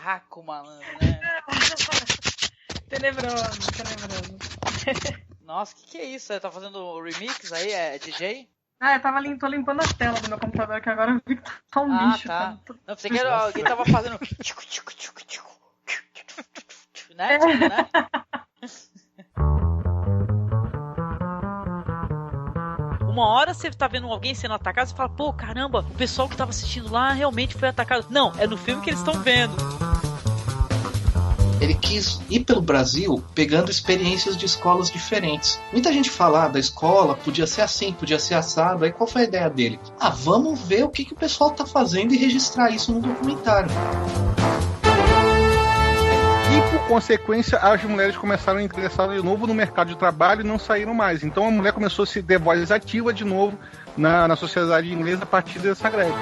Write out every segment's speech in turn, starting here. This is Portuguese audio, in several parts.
berraco, malandro, né? Tenebroso. Nossa, que é isso? Você tá fazendo remix aí? É DJ? Tô limpando a tela do meu computador, que agora eu vi que tá um lixo. Tá. Cara. Não, pensei que alguém tava fazendo... né? Tipo, né? Uma hora você tá vendo alguém sendo atacado, você fala, pô, caramba, o pessoal que tava assistindo lá realmente foi atacado. Não, é no filme que eles estão vendo. Ele quis ir pelo Brasil pegando experiências de escolas diferentes. Muita gente fala, da escola podia ser assim, podia ser assado. Aí qual foi a ideia dele? Vamos ver o que o pessoal tá fazendo e registrar isso no documentário. E por consequência, as mulheres começaram a ingressar de novo no mercado de trabalho e não saíram mais. Então a mulher começou a se ter voz ativa de novo na sociedade inglesa a partir dessa greve.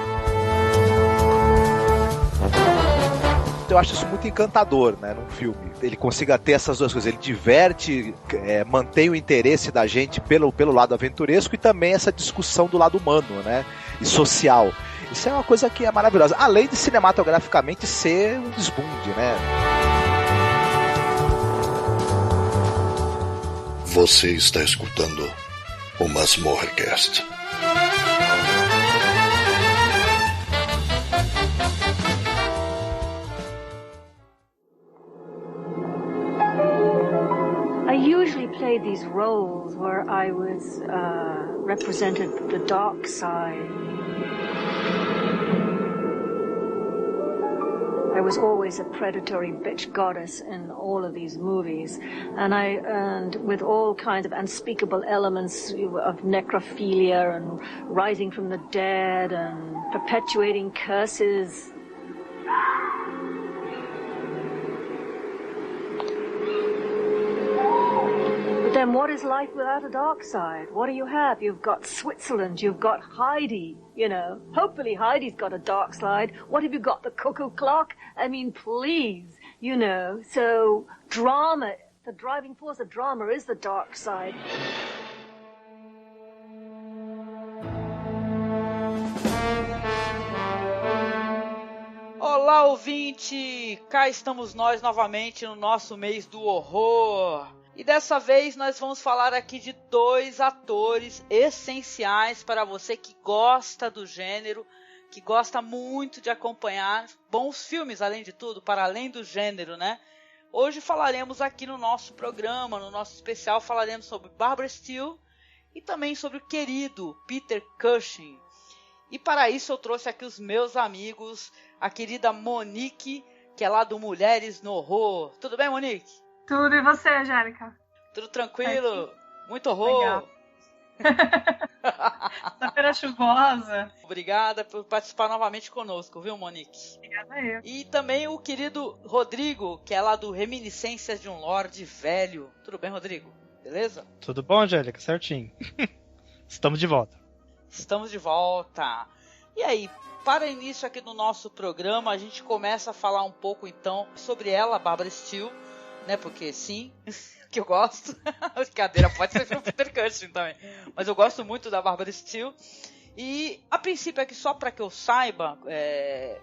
Eu acho isso muito encantador, né, num filme. Ele consiga ter essas duas coisas. Ele diverte, mantém o interesse da gente pelo lado aventuresco e também essa discussão do lado humano, né, e social. Isso é uma coisa que é maravilhosa. Além de cinematograficamente ser um desbunde, né. Você está escutando o Masmorrecast. I usually played these roles where I was represented the dark side. I was always a predatory bitch goddess in all of these movies, and with all kinds of unspeakable elements of necrophilia and rising from the dead and perpetuating curses. But then what is life without a dark side? What do you have? You've got Switzerland, you've got Heidi, you know. Hopefully Heidi's got a dark side. What have you got, the cuckoo clock? I mean, please, you know. So drama, the driving force of drama is the dark side. Olá, ouvinte! Cá estamos nós novamente no nosso mês do horror. E dessa vez nós vamos falar aqui de 2 atores essenciais para você que gosta do gênero, que gosta muito de acompanhar bons filmes, além de tudo, para além do gênero, né? Hoje falaremos aqui no nosso programa, no nosso especial, falaremos sobre Barbara Steele e também sobre o querido Peter Cushing. E para isso eu trouxe aqui os meus amigos, a querida Monique, que é lá do Mulheres no Horror. Tudo bem, Monique? Tudo, e você, Angélica? Tudo tranquilo? Muito horror? Sexta-feira chuvosa. Obrigada por participar novamente conosco, viu, Monique? Obrigada eu. E também o querido Rodrigo, que é lá do Reminiscências de um Lorde Velho. Tudo bem, Rodrigo? Beleza? Tudo bom, Angélica? Certinho. Estamos de volta. Estamos de volta. E aí, para início aqui do nosso programa, a gente começa a falar um pouco, então, sobre ela, Barbara Steele, né? Porque sim, que eu gosto. Brincadeira, pode ser o Peter Cushing também. Mas eu gosto muito da Barbara Steele. E, a princípio, aqui só para que eu saiba,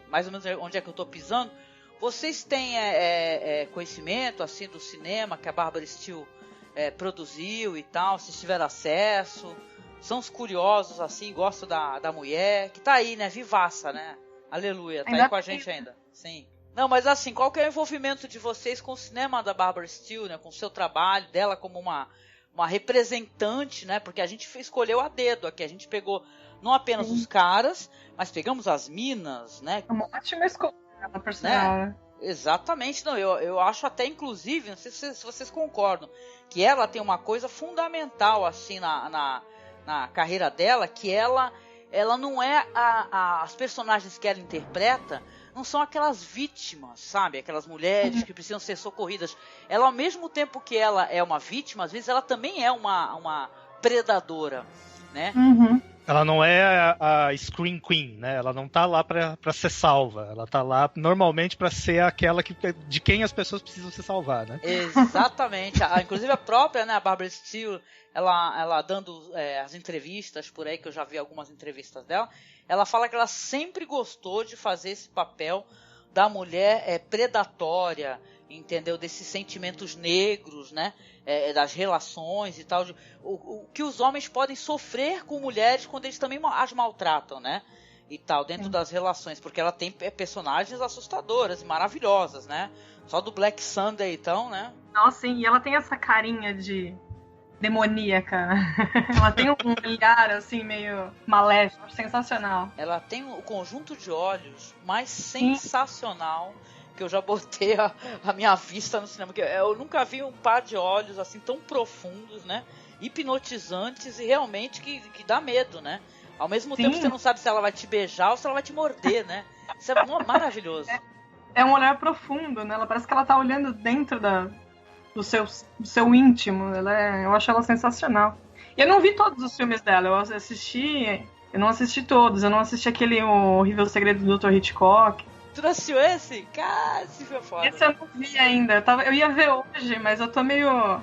mais ou menos onde é que eu estou pisando, vocês têm conhecimento, assim, do cinema que a Barbara Steele produziu e tal, se tiver acesso... São os curiosos, assim, gostam da mulher, que tá aí, né, vivaça, né? Aleluia, tá ainda aí com a gente ainda. Sim. Não, mas assim, qual que é o envolvimento de vocês com o cinema da Barbara Steele, né? Com o seu trabalho, dela como uma representante, né? Porque a gente escolheu a dedo aqui, a gente pegou não apenas os caras, mas pegamos as minas, né? Uma ótima escolha, por sinal, né? Exatamente, não, eu acho até, inclusive, não sei se vocês concordam, que ela tem uma coisa fundamental, assim, na carreira dela, que ela não é as personagens que ela interpreta não são aquelas vítimas, sabe? Aquelas mulheres que precisam ser socorridas. Ela, ao mesmo tempo que ela é uma vítima, às vezes ela também é uma predadora, né? Ela não é a Scream Queen, né? Ela não tá lá pra ser salva. Ela tá lá normalmente pra ser aquela de quem as pessoas precisam se salvar, né? Exatamente. Inclusive a própria, né, a Barbara Steele, ela dando as entrevistas por aí, que eu já vi algumas entrevistas dela, ela fala que ela sempre gostou de fazer esse papel da mulher predatória, entendeu? Desses sentimentos negros, né? Das relações e tal. O que os homens podem sofrer com mulheres quando eles também as maltratam, né? E tal, dentro das relações. Porque ela tem personagens assustadoras e maravilhosas, né? Só do Black Sunday, então, né? Nossa, sim, e ela tem essa carinha de demoníaca. Ela tem um olhar, assim, meio maléfico, sensacional. Ela tem o conjunto de olhos mais sensacional que eu já botei a minha vista no cinema. Eu nunca vi um par de olhos assim tão profundos, né? Hipnotizantes e realmente que dá medo, né? Ao mesmo tempo você não sabe se ela vai te beijar ou se ela vai te morder, né? Isso é maravilhoso. É um olhar profundo, né? Ela parece que ela tá olhando dentro do seu íntimo. Eu acho ela sensacional. E eu não vi todos os filmes dela. Eu não assisti todos. Eu não assisti aquele O Horrível Segredo do Dr. Hitchcock. Tu não assistiu esse? Cara, esse foi foda. Esse eu não vi ainda. Eu ia ver hoje, mas eu tô meio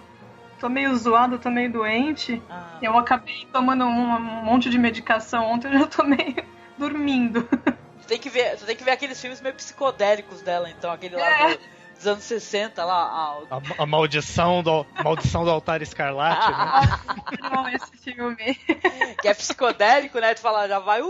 zoado, tô meio doente. Eu acabei tomando um monte de medicação ontem, eu já tô meio dormindo. Tu tem que ver aqueles filmes meio psicodélicos dela, então, aquele lá dos anos 60 lá. A maldição do altar escarlate, né? Não, esse filme. Que é psicodélico, né? Tu fala, já vai,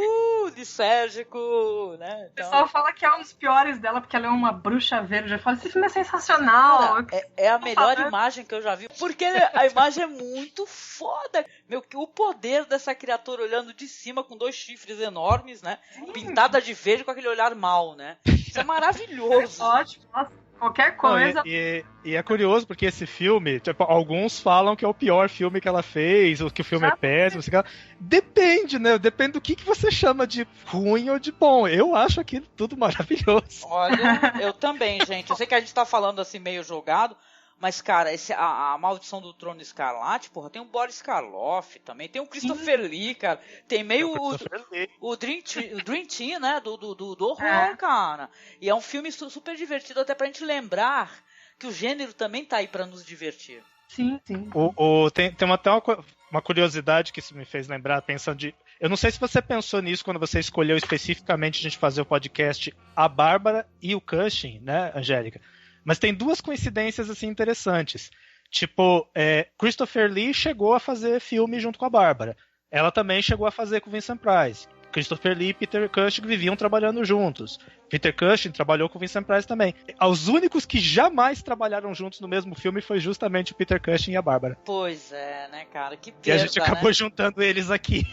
lisérgico, né? Então... O pessoal fala que é um dos piores dela, porque ela é uma bruxa verde. Eu falo, esse filme é sensacional. Cara, é a melhor imagem que eu já vi, porque a imagem é muito foda. Meu, que o poder dessa criatura olhando de cima com 2 chifres enormes, né? Pintada de verde com aquele olhar mau, né? Isso é maravilhoso. É ótimo, nossa. Qualquer coisa. Não, e é curioso porque esse filme, tipo, alguns falam que é o pior filme que ela fez, ou que o filme é péssimo. Depende, né? Depende do que você chama de ruim ou de bom. Eu acho aquilo tudo maravilhoso. Olha, eu também, gente. Eu sei que a gente tá falando assim meio jogado, mas, cara, a Maldição do Trono Escarlate, porra, tem o Boris Karloff também, tem o Christopher Lee, cara, tem meio o Dream Team, né, do horror, cara. E é um filme super divertido, até pra gente lembrar que o gênero também tá aí pra nos divertir. Sim, sim. Tem até uma curiosidade que isso me fez lembrar, pensando de... Eu não sei se você pensou nisso quando você escolheu especificamente a gente fazer o podcast a Bárbara e o Cushing, né, Angélica? Mas tem 2 coincidências assim interessantes. Tipo, Christopher Lee chegou a fazer filme junto com a Bárbara. Ela também chegou a fazer com o Vincent Price. Christopher Lee e Peter Cushing viviam trabalhando juntos. Peter Cushing trabalhou com o Vincent Price também. Os únicos que jamais trabalharam juntos no mesmo filme foi justamente o Peter Cushing e a Bárbara. Pois é, né, cara? Que perda, e a gente acabou né? Juntando eles aqui.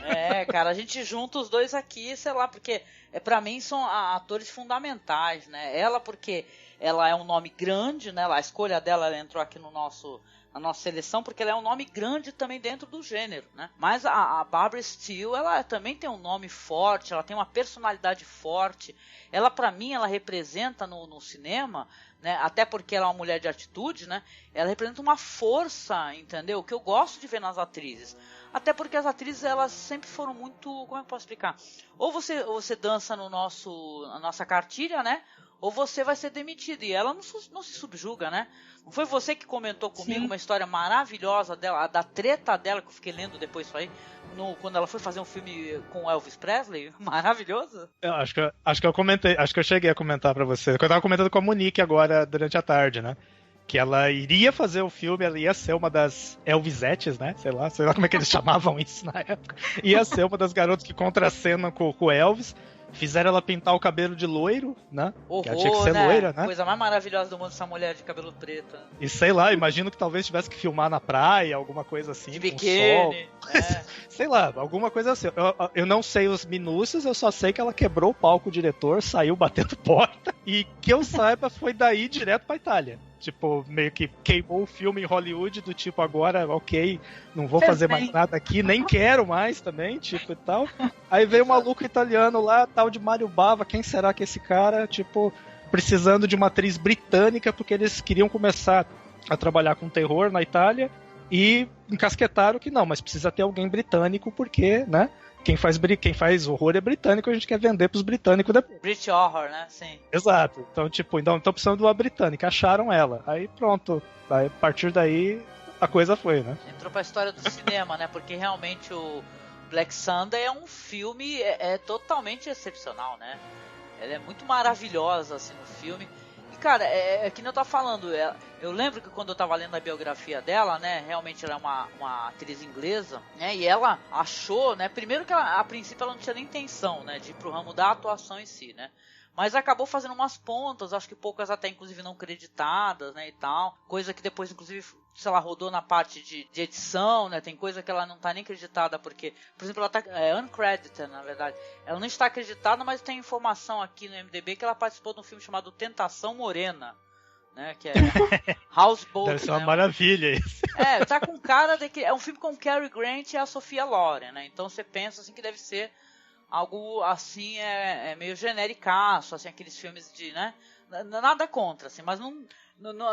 Cara, a gente junta os 2 aqui, sei lá, porque pra mim são atores fundamentais, né? Ela porque ela é um nome grande, né? A escolha dela, ela entrou aqui na nossa seleção, porque ela é um nome grande também dentro do gênero, né? Mas a Barbara Steele, ela também tem um nome forte, ela tem uma personalidade forte. Ela, pra mim, ela representa no cinema, né? Até porque ela é uma mulher de atitude, né? Ela representa uma força, entendeu? Que eu gosto de ver nas atrizes. Até porque as atrizes, elas sempre foram muito... Como é que eu posso explicar? Ou você dança na nossa cartilha, né? Ou você vai ser demitido. E ela não se subjuga, né? Não foi você que comentou comigo uma história maravilhosa dela, da treta dela, que eu fiquei lendo depois isso aí, quando ela foi fazer um filme com Elvis Presley? Maravilhoso. Eu acho que eu comentei, acho que eu cheguei a comentar pra você. Eu tava comentando com a Monique agora, durante a tarde, né? Que ela iria fazer o filme, ela ia ser uma das Elvisettes, né? Sei lá como é que eles chamavam isso na época. Ia ser uma das garotas que contracenam com o Elvis. Fizeram ela pintar o cabelo de loiro, né? Horror, ela tinha que ser loira, né? Coisa mais maravilhosa do mundo, essa mulher de cabelo preto. E sei lá, imagino que talvez tivesse que filmar na praia, alguma coisa assim. De biquíni. Sei lá, alguma coisa assim. Eu não sei os minúcios, eu só sei que ela quebrou o palco, o diretor, saiu batendo porta. E que eu saiba, foi daí direto pra Itália. Tipo, meio que queimou o filme em Hollywood, do tipo, agora, ok, não vou fazer mais nada aqui, nem quero mais também, tipo, e tal. Aí veio um maluco italiano lá, tal de Mário Bava, quem será que é esse cara, tipo, precisando de uma atriz britânica, porque eles queriam começar a trabalhar com terror na Itália, e encasquetaram que não, mas precisa ter alguém britânico, porque, né? Quem faz horror é britânico, a gente quer vender pros britânicos depois. British Horror, né? Sim. Exato. Então, tipo, então precisando de uma britânica. Acharam ela. Aí pronto. Aí, a partir daí, a coisa foi, né? Entrou pra história do cinema, né? Porque realmente o Black Sunday é um filme totalmente excepcional, né? Ela é muito maravilhosa, assim, no filme. E, cara, é que nem eu tava falando, eu lembro que quando eu tava lendo a biografia dela, né, realmente ela é uma atriz inglesa, né, e ela achou, né, primeiro que ela, a princípio ela não tinha nem intenção, né, de ir pro ramo da atuação em si, né. Mas acabou fazendo umas pontas, acho que poucas até inclusive não creditadas, né, e tal. Coisa que depois, inclusive, sei lá, rodou na parte de edição, né, tem coisa que ela não tá nem creditada, porque, por exemplo, ela tá uncredited, na verdade. Ela não está acreditada, mas tem informação aqui no MDB que ela participou de um filme chamado Tentação Morena, né, que é Houseboat. Deve ser uma né, maravilha isso. tá com cara de que é um filme com Cary Grant e a Sophia Loren, né, então você pensa assim que deve ser algo assim, meio genericaço, assim, aqueles filmes de, né, nada contra, assim, mas não,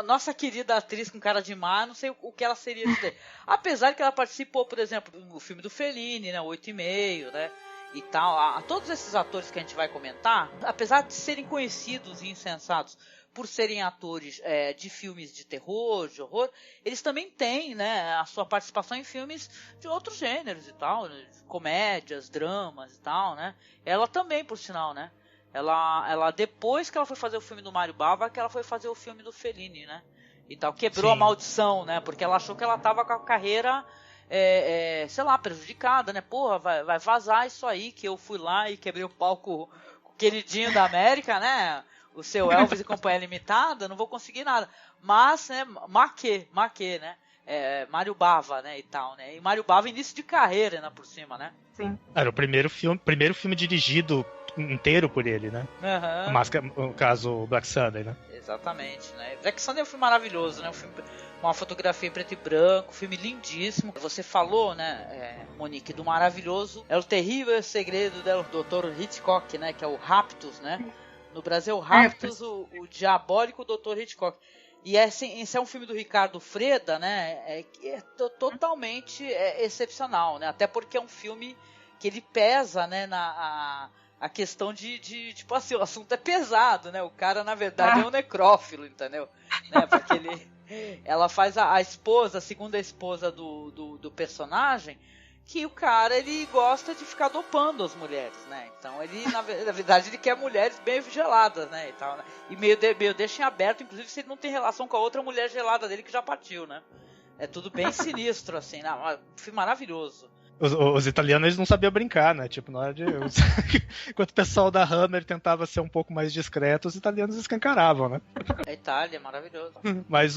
nossa querida atriz com cara de má, não sei o que ela seria dizer. Apesar que ela participou, por exemplo, no filme do Fellini, né, 8,5, né, e tal. Todos esses atores que a gente vai comentar, apesar de serem conhecidos e insensatos por serem atores de filmes de terror, de horror, eles também têm, né, a sua participação em filmes de outros gêneros e tal, né, comédias, dramas e tal, né. Ela também, por sinal, né. Ela depois que ela foi fazer o filme do Mário Bava, que ela foi fazer o filme do Fellini, né, e tal, quebrou Sim. a maldição, né, porque ela achou que ela tava com a carreira, sei lá, prejudicada, né, porra, vai vazar isso aí, que eu fui lá e quebrei o palco com o queridinho da América, né, o seu Elvis e Companhia Limitada, não vou conseguir nada. Mas, né, Maquê, né? Mário Bava, né, e tal, né? E Mário Bava início de carreira, né, por cima, né? Sim. Era o primeiro filme dirigido inteiro por ele, né? Uhum. Mas, no caso, Black Sunday, né? Exatamente, né? Black Sunday é um filme maravilhoso, né? Um filme com uma fotografia em preto e branco, um filme lindíssimo. Você falou, né, Monique, do maravilhoso. É o terrível segredo do Dr. Hitchcock, né? Que é o Raptus, né? No Brasil, o Raptus, o diabólico Dr. Hitchcock. E esse é um filme do Ricardo Freda, né? Que é totalmente excepcional, né? Até porque é um filme que ele pesa, né? A questão de tipo assim, o assunto é pesado, né? O cara, na verdade, é um necrófilo, entendeu? Né? Porque ela faz a esposa, a segunda esposa do personagem, que o cara, ele gosta de ficar dopando as mulheres, né? Então ele, na verdade, ele quer mulheres bem geladas, né? E tal, né? E meio deixa em aberto, inclusive, se ele não tem relação com a outra mulher gelada dele que já partiu, né? É tudo bem sinistro, assim, né? Um filme maravilhoso. Os italianos, eles não sabiam brincar, né? Tipo, na hora de... Enquanto o pessoal da Hammer tentava ser um pouco mais discreto, os italianos escancaravam, né? A Itália é maravilhoso. Mas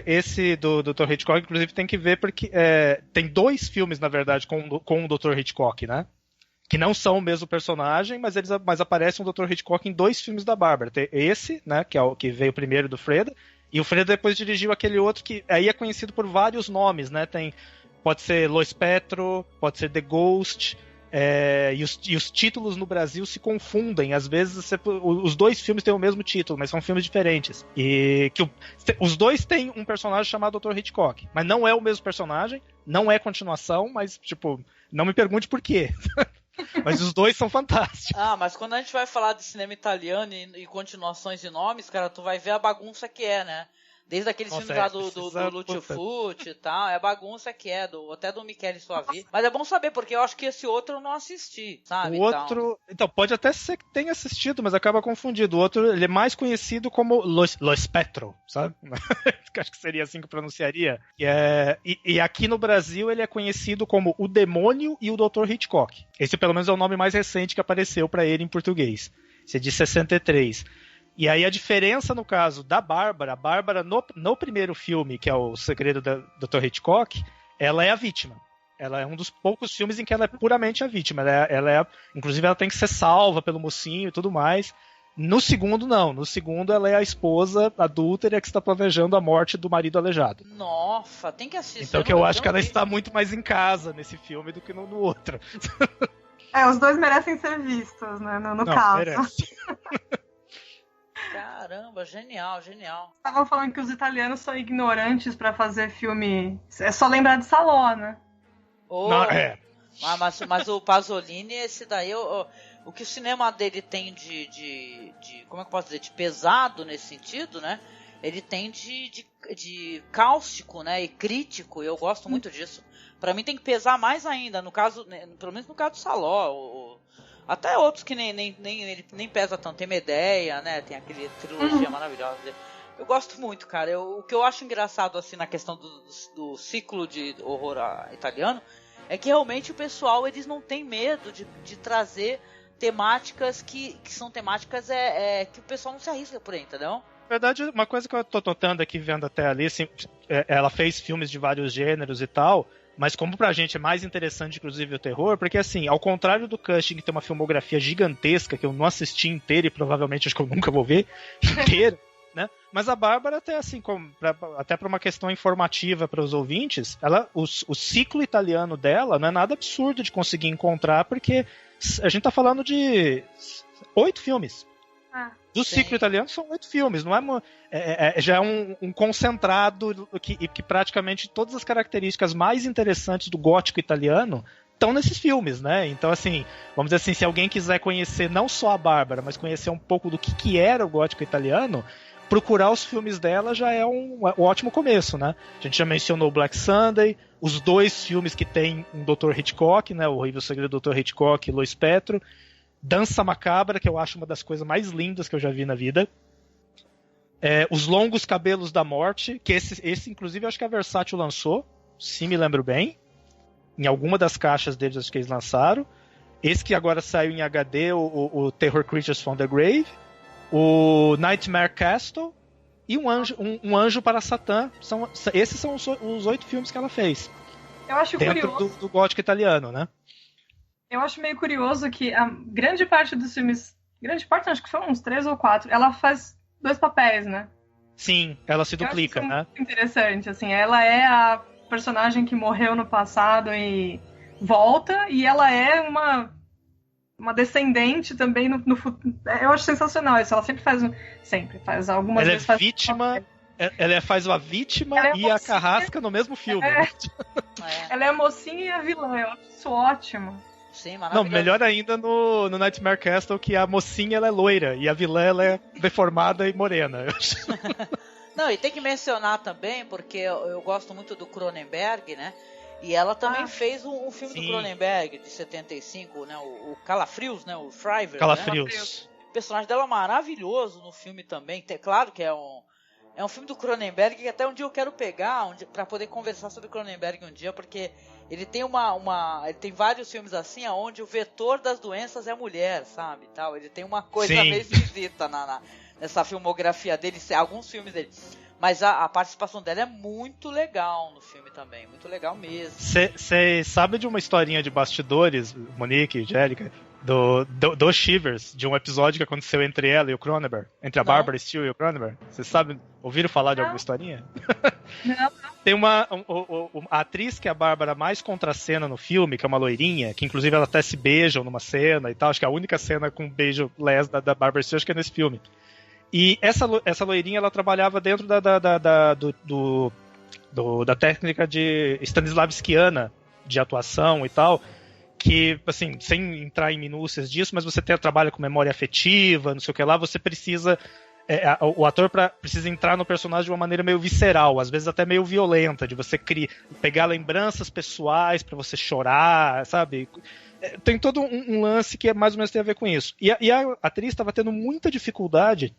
esse do Dr. Hitchcock, inclusive, tem que ver porque tem 2 filmes, na verdade, com o Dr. Hitchcock, né? Que não são o mesmo personagem, mas aparece um Dr. Hitchcock em 2 filmes da Bárbara. Tem esse, né? Que é o que veio primeiro do Freda. E o Freda depois dirigiu aquele outro que aí é conhecido por vários nomes, né? Pode ser Lo Spettro, pode ser The Ghost, e os títulos no Brasil se confundem. Às vezes os 2 filmes têm o mesmo título, mas são filmes diferentes. E os 2 têm um personagem chamado Dr. Hitchcock, mas não é o mesmo personagem, não é continuação, mas tipo, não me pergunte por quê. Mas os 2 são fantásticos. Mas quando a gente vai falar de cinema italiano e continuações de nomes, cara, tu vai ver a bagunça que é, né? Desde aqueles filmes lá do Lucio Fulci e tal, é bagunça que até do Michele Soavi. Mas é bom saber, porque eu acho que esse outro eu não assisti, sabe? O outro, então pode até ser que tenha assistido, mas acaba confundido. O outro, ele é mais conhecido como Lo Spettro, sabe? Acho que seria assim que eu pronunciaria. E aqui no Brasil ele é conhecido como O Demônio e o Dr. Hitchcock. Esse pelo menos é o nome mais recente que apareceu para ele em português. Esse é de 63. E aí a diferença no caso da Bárbara, a Bárbara no primeiro filme, que é o Segredo da Dr. Hitchcock, ela é a vítima. Ela é um dos poucos filmes em que ela é puramente a vítima. Inclusive ela tem que ser salva pelo mocinho e tudo mais. No segundo, não. No segundo, ela é a esposa adúltera que está planejando a morte do marido aleijado. Nossa, tem que assistir. Então que eu acho que ela está muito mais em casa nesse filme do que no outro. Os 2 merecem ser vistos, né? No caso. Merece. Caramba, genial. Estavam falando que os italianos são ignorantes pra fazer filme. É só lembrar de Salò, né? Mas o Pasolini, esse daí, o que o cinema dele tem de como é que eu posso dizer, de pesado nesse sentido, né? Ele tem de cáustico, né? E crítico, e eu gosto muito disso. Pra mim tem que pesar mais ainda, no caso, pelo menos no caso do Salò, Até outros que nem pesa tanto. Tem Medea, né? Tem aquele trilogia maravilhosa. Eu gosto muito, cara. O que eu acho engraçado assim na questão do ciclo de horror italiano é que realmente o pessoal, eles não tem medo de trazer temáticas que são temáticas que o pessoal não se arrisca por aí, entendeu? Na verdade, uma coisa que eu tô notando aqui, vendo até ali, assim, ela fez filmes de vários gêneros e tal, mas como pra gente é mais interessante, inclusive, o terror, porque assim, ao contrário do Cushing, que tem uma filmografia gigantesca, que eu não assisti inteira e provavelmente acho que eu nunca vou ver inteira, né? Mas a Bárbara, até assim, até para uma questão informativa para os ouvintes, o ciclo italiano dela não é nada absurdo de conseguir encontrar, porque a gente tá falando de 8 filmes. Do ciclo italiano são 8 filmes, não já é um concentrado que praticamente todas as características mais interessantes do gótico italiano estão nesses filmes, né? Então, assim, vamos dizer assim, se alguém quiser conhecer não só a Bárbara, mas conhecer um pouco do que era o gótico italiano, procurar os filmes dela já é um ótimo começo, né? A gente já mencionou Black Sunday, os 2 filmes que tem um Dr. Hitchcock, né? O Horrível Segredo do Dr. Hitchcock e Lois Petro. Dança Macabra, que eu acho uma das coisas mais lindas que eu já vi na vida. Os Longos Cabelos da Morte, que esse inclusive, eu acho que a Versátil lançou, se me lembro bem. Em alguma das caixas deles, acho que eles lançaram. Esse que agora saiu em HD, o Terror Creatures from the Grave. O Nightmare Castle e um Anjo para Satã. Esses são os 8 filmes que ela fez. Eu acho dentro curioso. do gótico italiano, né? Eu acho meio curioso que a grande parte dos filmes... Grande parte, acho que foram uns 3 ou 4. Ela faz 2 papéis, né? Sim, ela se duplica, né? Muito interessante, assim. Ela é a personagem que morreu no passado e volta. E ela é uma descendente também no futuro. Eu acho sensacional isso. Ela sempre faz algumas ela vezes. É vítima, ela faz uma vítima e a carrasca no mesmo filme. Né? Ela é a mocinha e a vilã. Eu acho isso ótimo. Sim, não, melhor ainda no Nightmare Castle, que a mocinha ela é loira e a vilã ela é deformada e morena. Não, e tem que mencionar também, porque eu gosto muito do Cronenberg, né? E ela também fez um filme do Cronenberg, de 75, né? O Calafrios, né? O Shriver. Calafrios. Né? O personagem dela é maravilhoso no filme também. Claro que é um filme do Cronenberg que até um dia eu quero pegar pra poder conversar sobre o Cronenberg um dia, porque ele tem ele tem vários filmes assim, onde o vetor das doenças é a mulher, sabe? Tal. Ele tem uma coisa meio esquisita nessa filmografia dele, alguns filmes dele. Mas a participação dela é muito legal no filme também, muito legal mesmo. Você sabe de uma historinha de bastidores, Monique e Jélica, do Shivers, de um episódio que aconteceu entre ela e o Cronenberg, entre a Barbara Steele e o Cronenberg? Vocês sabem, ouviram falar de alguma historinha? Não. Tem a atriz que a Bárbara mais contracena no filme, que é uma loirinha, que inclusive ela até se beijam numa cena e tal, acho que a única cena com beijo les da Barbara Steele, acho que é nesse filme. E essa loirinha, ela trabalhava dentro da técnica de Stanislavskiana, de atuação e tal, que, assim, sem entrar em minúcias disso, mas você trabalha com memória afetiva, não sei o que lá, você precisa... o ator precisa entrar no personagem de uma maneira meio visceral, às vezes até meio violenta, de você pegar lembranças pessoais pra você chorar, sabe? Tem todo um lance que mais ou menos tem a ver com isso. E a atriz estava tendo muita dificuldade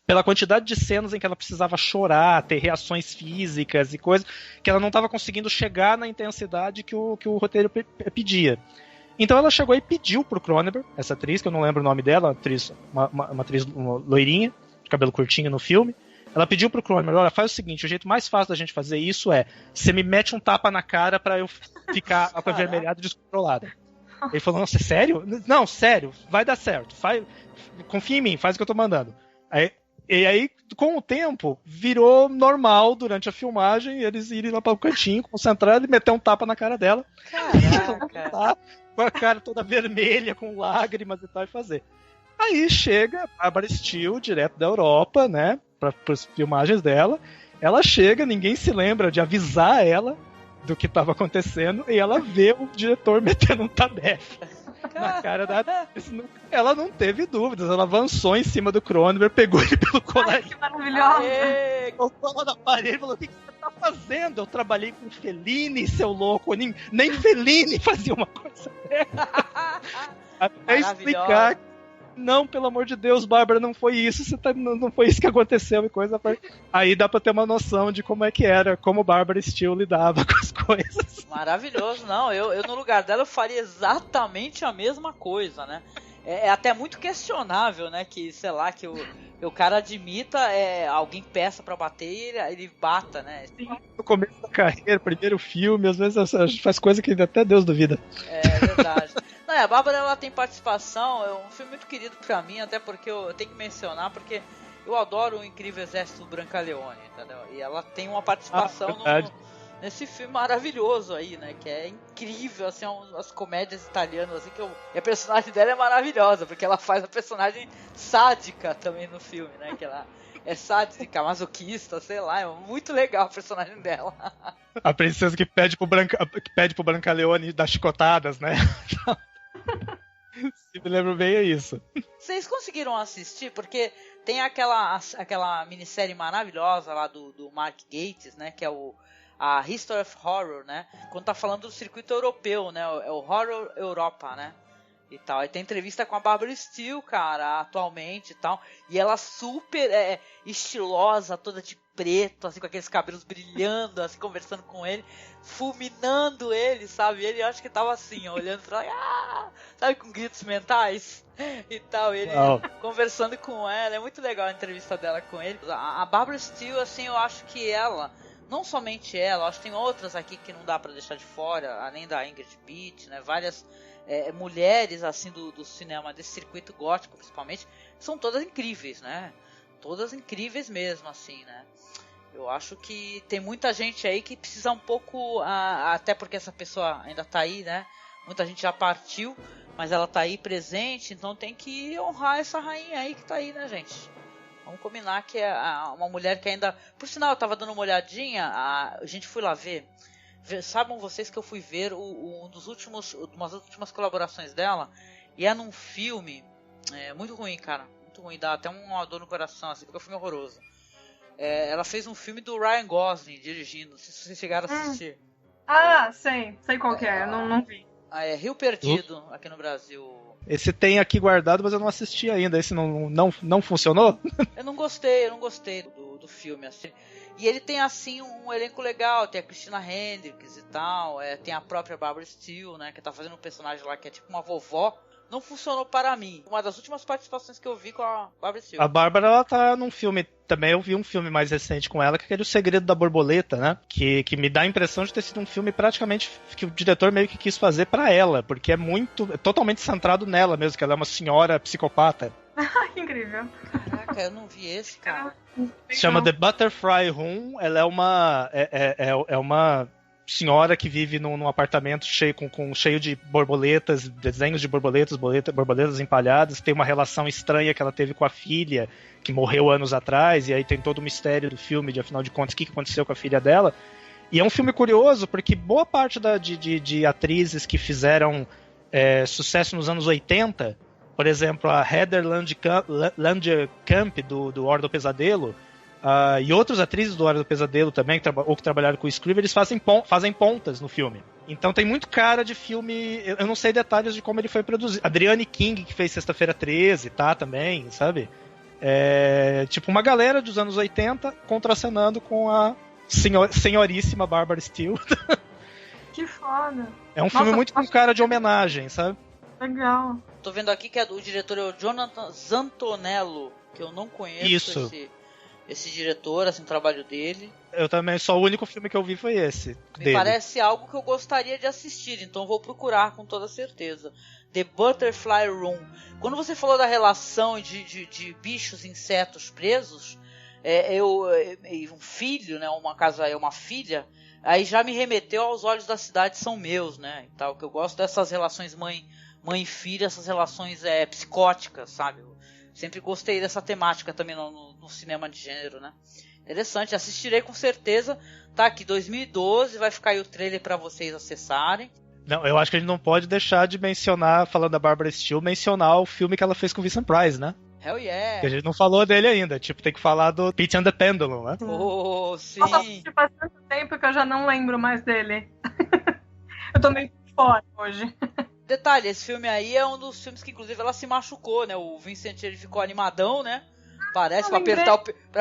pela quantidade de cenas em que ela precisava chorar, ter reações físicas e coisas, que ela não estava conseguindo chegar na intensidade que o roteiro pedia. Então ela chegou e pediu pro Cronenberg, essa atriz, que eu não lembro o nome dela, uma atriz loirinha, de cabelo curtinho no filme, ela pediu pro Cronenberg, olha, faz o seguinte, o jeito mais fácil da gente fazer isso você me mete um tapa na cara pra eu ficar avermelhado e descontrolado. Ele falou, nossa, sério? Não, sério, vai dar certo, confia em mim, faz o que eu tô mandando. E aí, com o tempo, virou normal durante a filmagem eles irem lá para o cantinho, concentrar e meter um tapa na cara dela. Caraca! Com a cara toda vermelha, com lágrimas e tal, e fazer. Aí chega a Barbara Steele, direto da Europa, né, para as filmagens dela. Ela chega, ninguém se lembra de avisar ela do que estava acontecendo, e ela vê o diretor metendo um tabefe na cara da atriz. Ela não teve dúvidas, ela avançou em cima do Cronenberg, pegou ele pelo colarinho. Que maravilhosa! Colocou ela na parede e falou, o que você tá fazendo? Eu trabalhei com Fellini, seu louco, nem Fellini fazia uma coisa dessa. Até explicar. Não, pelo amor de Deus, Bárbara, não foi isso. Não foi isso que aconteceu e coisa. Aí dá pra ter uma noção de como é que era, como Barbara Steele lidava com as coisas. Maravilhoso, não. Eu no lugar dela eu faria exatamente a mesma coisa, né? É até muito questionável, né? Que, sei lá, que o cara admita, alguém peça pra bater e ele bata, né? No começo da carreira, primeiro filme, às vezes a gente faz coisa que até Deus duvida. É verdade. Não, a Bárbara, ela tem participação, é um filme muito querido pra mim, até porque eu tenho que mencionar, porque eu adoro o Incrível Exército do Brancaleone, entendeu? E ela tem uma participação nesse filme maravilhoso aí, né? Que é incrível, assim, as comédias italianas, assim, e a personagem dela é maravilhosa, porque ela faz a personagem sádica também no filme, né? Que ela é sádica, masoquista, sei lá, é muito legal a personagem dela. A princesa que pede pro Brancaleone dar chicotadas, né? Se me lembro bem, é isso. Vocês conseguiram assistir? Porque tem aquela minissérie maravilhosa lá do Mark Gatiss, né? Que é a History of Horror, né? Quando tá falando do circuito europeu, né? É o Horror Europa, né? E tal. Aí tem entrevista com a Barbara Steele, cara, atualmente e tal. E ela super estilosa, toda de preto, assim, com aqueles cabelos brilhando, assim, conversando com ele, fulminando ele, sabe? Ele, eu acho que tava assim, ó, olhando pra lá, sabe, com gritos mentais e tal. Ele conversando com ela. É muito legal a entrevista dela com ele. A Barbara Steele, assim, eu acho que ela... Não somente ela, acho que tem outras aqui que não dá pra deixar de fora, além da Ingrid Pitt, né? Várias mulheres, assim, do cinema, desse circuito gótico, principalmente, são todas incríveis, né? Todas incríveis mesmo, assim, né? Eu acho que tem muita gente aí que precisa um pouco, até porque essa pessoa ainda tá aí, né? Muita gente já partiu, mas ela tá aí presente, então tem que honrar essa rainha aí que tá aí, né, gente? Vamos combinar que é uma mulher que ainda... Por sinal, eu tava dando uma olhadinha, a gente foi lá ver. Sabem vocês que eu fui ver umas das últimas colaborações dela, e é num filme muito ruim, cara. Muito ruim, dá até uma dor no coração, assim, porque o filme é horroroso. Ela fez um filme do Ryan Gosling dirigindo, não sei se vocês chegaram a assistir. Sei qual que é, não vi. Rio Perdido, aqui no Brasil. Esse tem aqui guardado, mas eu não assisti ainda. Esse não funcionou? Eu não gostei do filme, assim. E ele tem, assim, um elenco legal. Tem a Christina Hendricks e tal. Tem a própria Barbara Steele, né? Que tá fazendo um personagem lá que é tipo uma vovó. Não funcionou para mim. Uma das últimas participações que eu vi com a Barbara Steele. A Bárbara, ela tá num filme também. Eu vi um filme mais recente com ela, que é O Segredo da Borboleta, né? Que me dá a impressão de ter sido um filme praticamente que o diretor meio que quis fazer pra ela, porque é totalmente centrado nela mesmo, que ela é uma senhora psicopata. Incrível. Caraca, eu não vi esse, cara. Se chama The Butterfly Room. Ela é uma senhora que vive num apartamento cheio de borboletas, desenhos de borboletas empalhadas. Tem uma relação estranha que ela teve com a filha, que morreu anos atrás, e aí tem todo o mistério do filme, de afinal de contas, o que aconteceu com a filha dela. E é um filme curioso, porque boa parte de atrizes que fizeram sucesso nos anos 80, por exemplo, a Heather Langenkamp, do Hora do Pesadelo, e outras atrizes do Hora do Pesadelo também, que trabalharam com o Scriver, eles fazem pontas no filme. Então tem muito cara de filme... Eu não sei detalhes de como ele foi produzido. Adrienne King, que fez Sexta-feira 13, tá, também, sabe? Tipo uma galera dos anos 80 contracenando com a senhoríssima Barbara Steele. Que foda. É um filme muito com cara de homenagem, sabe? Legal. Tô vendo aqui que o diretor é o Jonathan Zantonello, que eu não conheço esse diretor, assim, o trabalho dele. Eu também, só o único filme que eu vi foi esse. Me parece algo que eu gostaria de assistir, então vou procurar com toda certeza. The Butterfly Room. Quando você falou da relação de bichos, insetos presos, um filho, né, uma filha, aí já me remeteu aos Olhos da Cidade São Meus, né, e tal, que eu gosto dessas relações mãe e filha, essas relações psicóticas, sabe? Eu sempre gostei dessa temática também no cinema de gênero, né? Interessante, assistirei com certeza. Tá aqui, 2012, vai ficar aí o trailer pra vocês acessarem. Não, eu acho que a gente não pode deixar de mencionar, falando da Barbara Steele, mencionar o filme que ela fez com o Vincent Price, né? Hell yeah! Que a gente não falou dele ainda, tipo, tem que falar do Pete and the Pendulum, né? Oh, sim! Nossa, assisti faz tanto tempo que eu já não lembro mais dele. Eu tô meio fora hoje. Detalhe, esse filme aí é um dos filmes que, inclusive, ela se machucou, né? O Vincent, ele ficou animadão, né? Parece, pra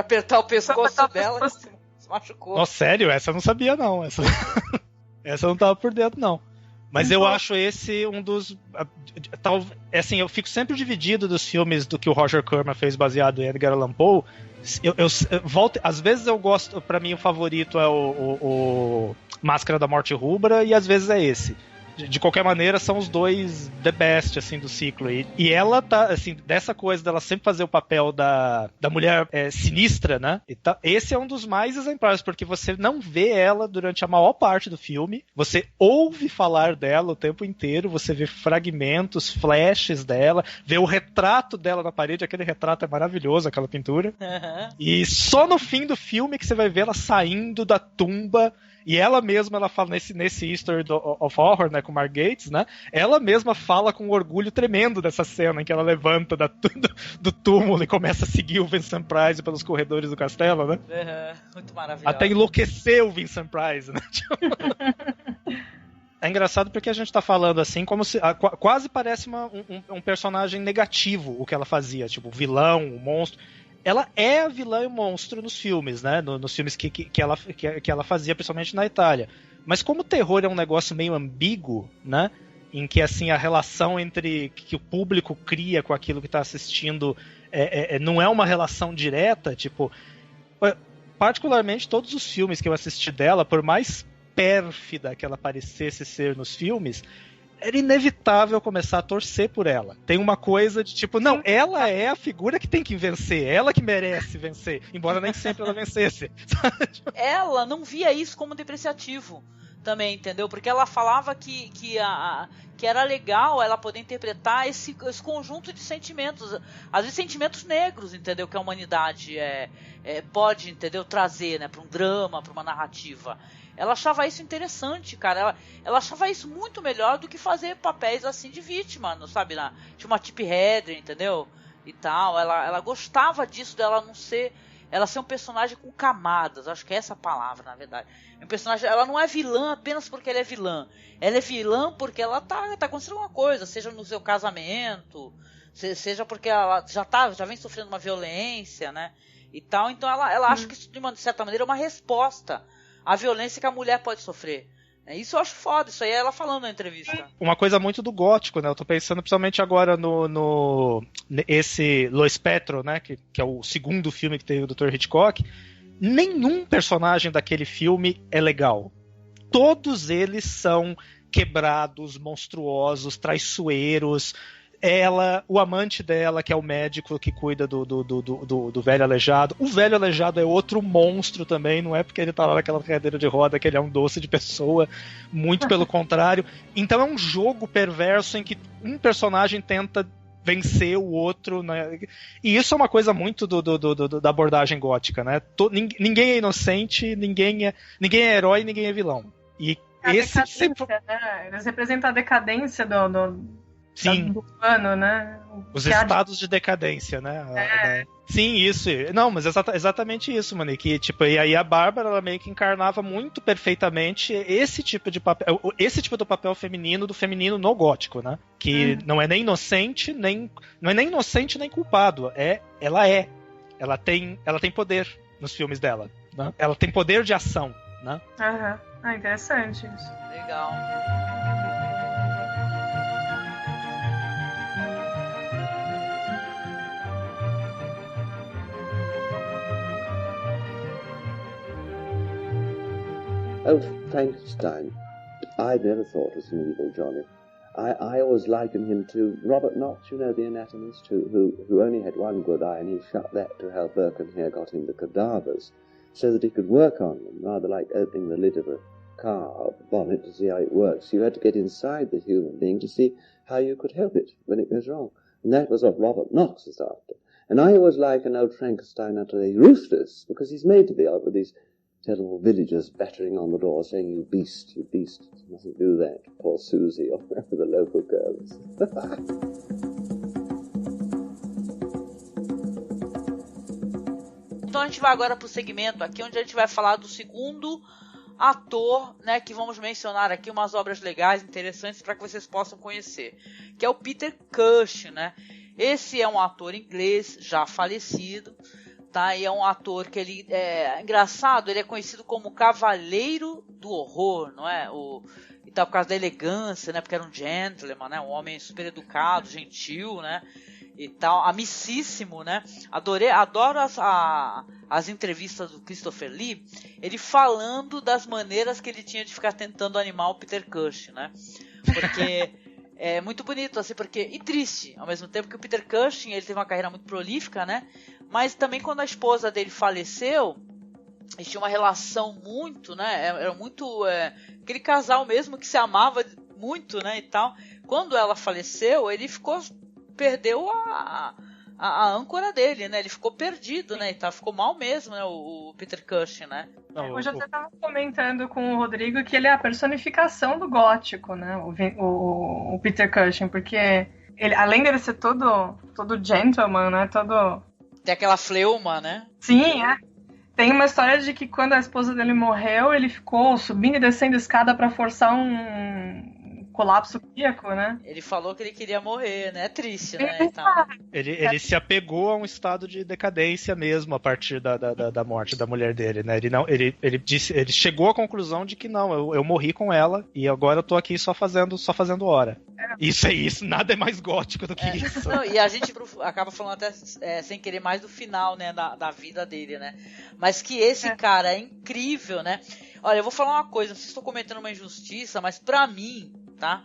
apertar o pescoço dela, se machucou. Nossa, sério? Essa eu não sabia, não. Essa eu não tava por dentro, não. Mas eu acho esse um dos... Assim, eu fico sempre dividido dos filmes do que o Roger Corman fez baseado em Edgar Allan Poe. Eu volto, às vezes eu gosto, pra mim o favorito é o Máscara da Morte Rubra, e às vezes é esse. De qualquer maneira, são os dois the best, assim, do ciclo. E ela tá, assim, dessa coisa dela sempre fazer o papel da mulher sinistra, né? Esse é um dos mais exemplares, porque você não vê ela durante a maior parte do filme, você ouve falar dela o tempo inteiro, você vê fragmentos, flashes dela, vê o retrato dela na parede, aquele retrato é maravilhoso, aquela pintura. Uhum. E só no fim do filme que você vai ver ela saindo da tumba. E ela mesma, ela fala nesse History of Horror, né, com Mark Gates, né, ela mesma fala com um orgulho tremendo dessa cena em que ela levanta do túmulo e começa a seguir o Vincent Price pelos corredores do castelo, né? Muito maravilhoso. Até enlouquecer o Vincent Price, né? É engraçado porque a gente tá falando assim, como se quase parece um personagem negativo o que ela fazia, tipo, o vilão, o monstro. Ela é a vilã e o monstro nos filmes, né? Nos filmes que ela fazia, principalmente na Itália. Mas como o terror é um negócio meio ambíguo, né? Em que, assim, a relação entre que o público cria com aquilo que está assistindo não é uma relação direta, tipo... Particularmente, todos os filmes que eu assisti dela, por mais pérfida que ela parecesse ser nos filmes... era inevitável começar a torcer por ela. Tem uma coisa de tipo, não, ela é a figura que tem que vencer, ela que merece vencer, embora nem sempre ela vencesse. Ela não via isso como depreciativo também, entendeu? Porque ela falava que era legal ela poder interpretar esse conjunto de sentimentos, às vezes sentimentos negros, entendeu? Que a humanidade pode, entendeu? Trazer, né, para um drama, para uma narrativa. Ela achava isso interessante, cara. Ela achava isso muito melhor do que fazer papéis assim de vítima, não sabe? Tipo uma Tippi Hedren, entendeu? E tal. Ela gostava disso, dela não ser... Ela ser um personagem com camadas. Acho que é essa a palavra, na verdade. Um personagem, ela não é vilã apenas porque ela é vilã. Ela é vilã porque ela tá acontecendo uma coisa, seja no seu casamento, seja porque ela já vem sofrendo uma violência, né? E tal. Então ela acha que isso, de uma certa maneira, é uma resposta a violência que a mulher pode sofrer. Isso eu acho foda, isso aí é ela falando na entrevista. Uma coisa muito do gótico, né? Eu tô pensando principalmente agora esse Lo Spettro, né? Que é o segundo filme que teve o Dr. Hitchcock. Nenhum personagem daquele filme é legal. Todos eles são quebrados, monstruosos, traiçoeiros. Ela, o amante dela, que é o médico que cuida do velho aleijado. O velho aleijado é outro monstro também, não é porque ele tá lá naquela cadeira de roda que ele é um doce de pessoa, muito pelo contrário. Então é um jogo perverso em que um personagem tenta vencer o outro, né? E isso é uma coisa muito da abordagem gótica, né? Ninguém é inocente, ninguém é herói, ninguém é vilão. E esse sempre... né? Eles representam a decadência Sim. do humano, né? Os estados de decadência, né? Sim, isso. Não, mas exatamente isso, mano. Que, tipo, e aí a Bárbara, ela meio que encarnava muito perfeitamente esse tipo de papel, esse tipo do papel feminino, do feminino no gótico, né? Que não é nem inocente, nem culpado. Ela tem poder nos filmes dela, né? Ela tem poder de ação, né? Aham. Ah, interessante isso. Legal. Oh, Frankenstein. I never thought was an evil Johnny. I always likened him to Robert Knox, you know, the anatomist, who only had one good eye, and he shut that to how Birkenhair got him the cadavers, so that he could work on them, rather like opening the lid of a car or bonnet to see how it works. You had to get inside the human being to see how you could help it when it goes wrong. And that was what Robert Knox was after. And I always liken old Frankenstein utterly ruthless, because he's made to be out with these terrible villagers battering on the door saying, you beast, you mustn't do that. Poor Susie, or the local girls. Então a gente vai agora pro segmento aqui, onde a gente vai falar do segundo ator, né, que vamos mencionar aqui umas obras legais, interessantes para que vocês possam conhecer, que é o Peter Cushing, né? Esse é um ator inglês já falecido, tá? E é um ator que ele é engraçado, ele é conhecido como Cavaleiro do Horror, não é? E tá por causa da elegância, né? Porque era um gentleman, né? Um homem super educado, gentil, né? E tal, amicíssimo, né? Adoro as entrevistas do Christopher Lee, ele falando das maneiras que ele tinha de ficar tentando animar o Peter Cushing, né? Porque é muito bonito, assim, e triste, ao mesmo tempo que o Peter Cushing, ele teve uma carreira muito prolífica, né? Mas também quando a esposa dele faleceu, eles tinham uma relação muito, né? Era muito aquele casal mesmo que se amava muito, né? E tal. Quando ela faleceu, ele perdeu a âncora dele, né? Ele ficou perdido, né? E tá, ficou mal mesmo, né? O Peter Cushing, né? Hoje eu até tava comentando com o Rodrigo que ele é a personificação do gótico, né? O Peter Cushing, porque ele, além dele ser todo gentleman, né? Tem aquela fleuma, né? Sim, é. Tem uma história de que quando a esposa dele morreu, ele ficou subindo e descendo escada pra forçar um colapso cardíaco, né? Ele falou que ele queria morrer, né? É triste, né? Então. Ele se apegou a um estado de decadência mesmo a partir da morte da mulher dele, né? Ele chegou à conclusão de que não, eu morri com ela e agora eu tô aqui só fazendo hora. Isso, nada é mais gótico do que isso. Não, e a gente acaba falando até sem querer mais do final, né, da vida dele, né? Mas que esse cara é incrível, né? Olha, eu vou falar uma coisa, não sei se estou cometendo uma injustiça, mas pra mim, tá?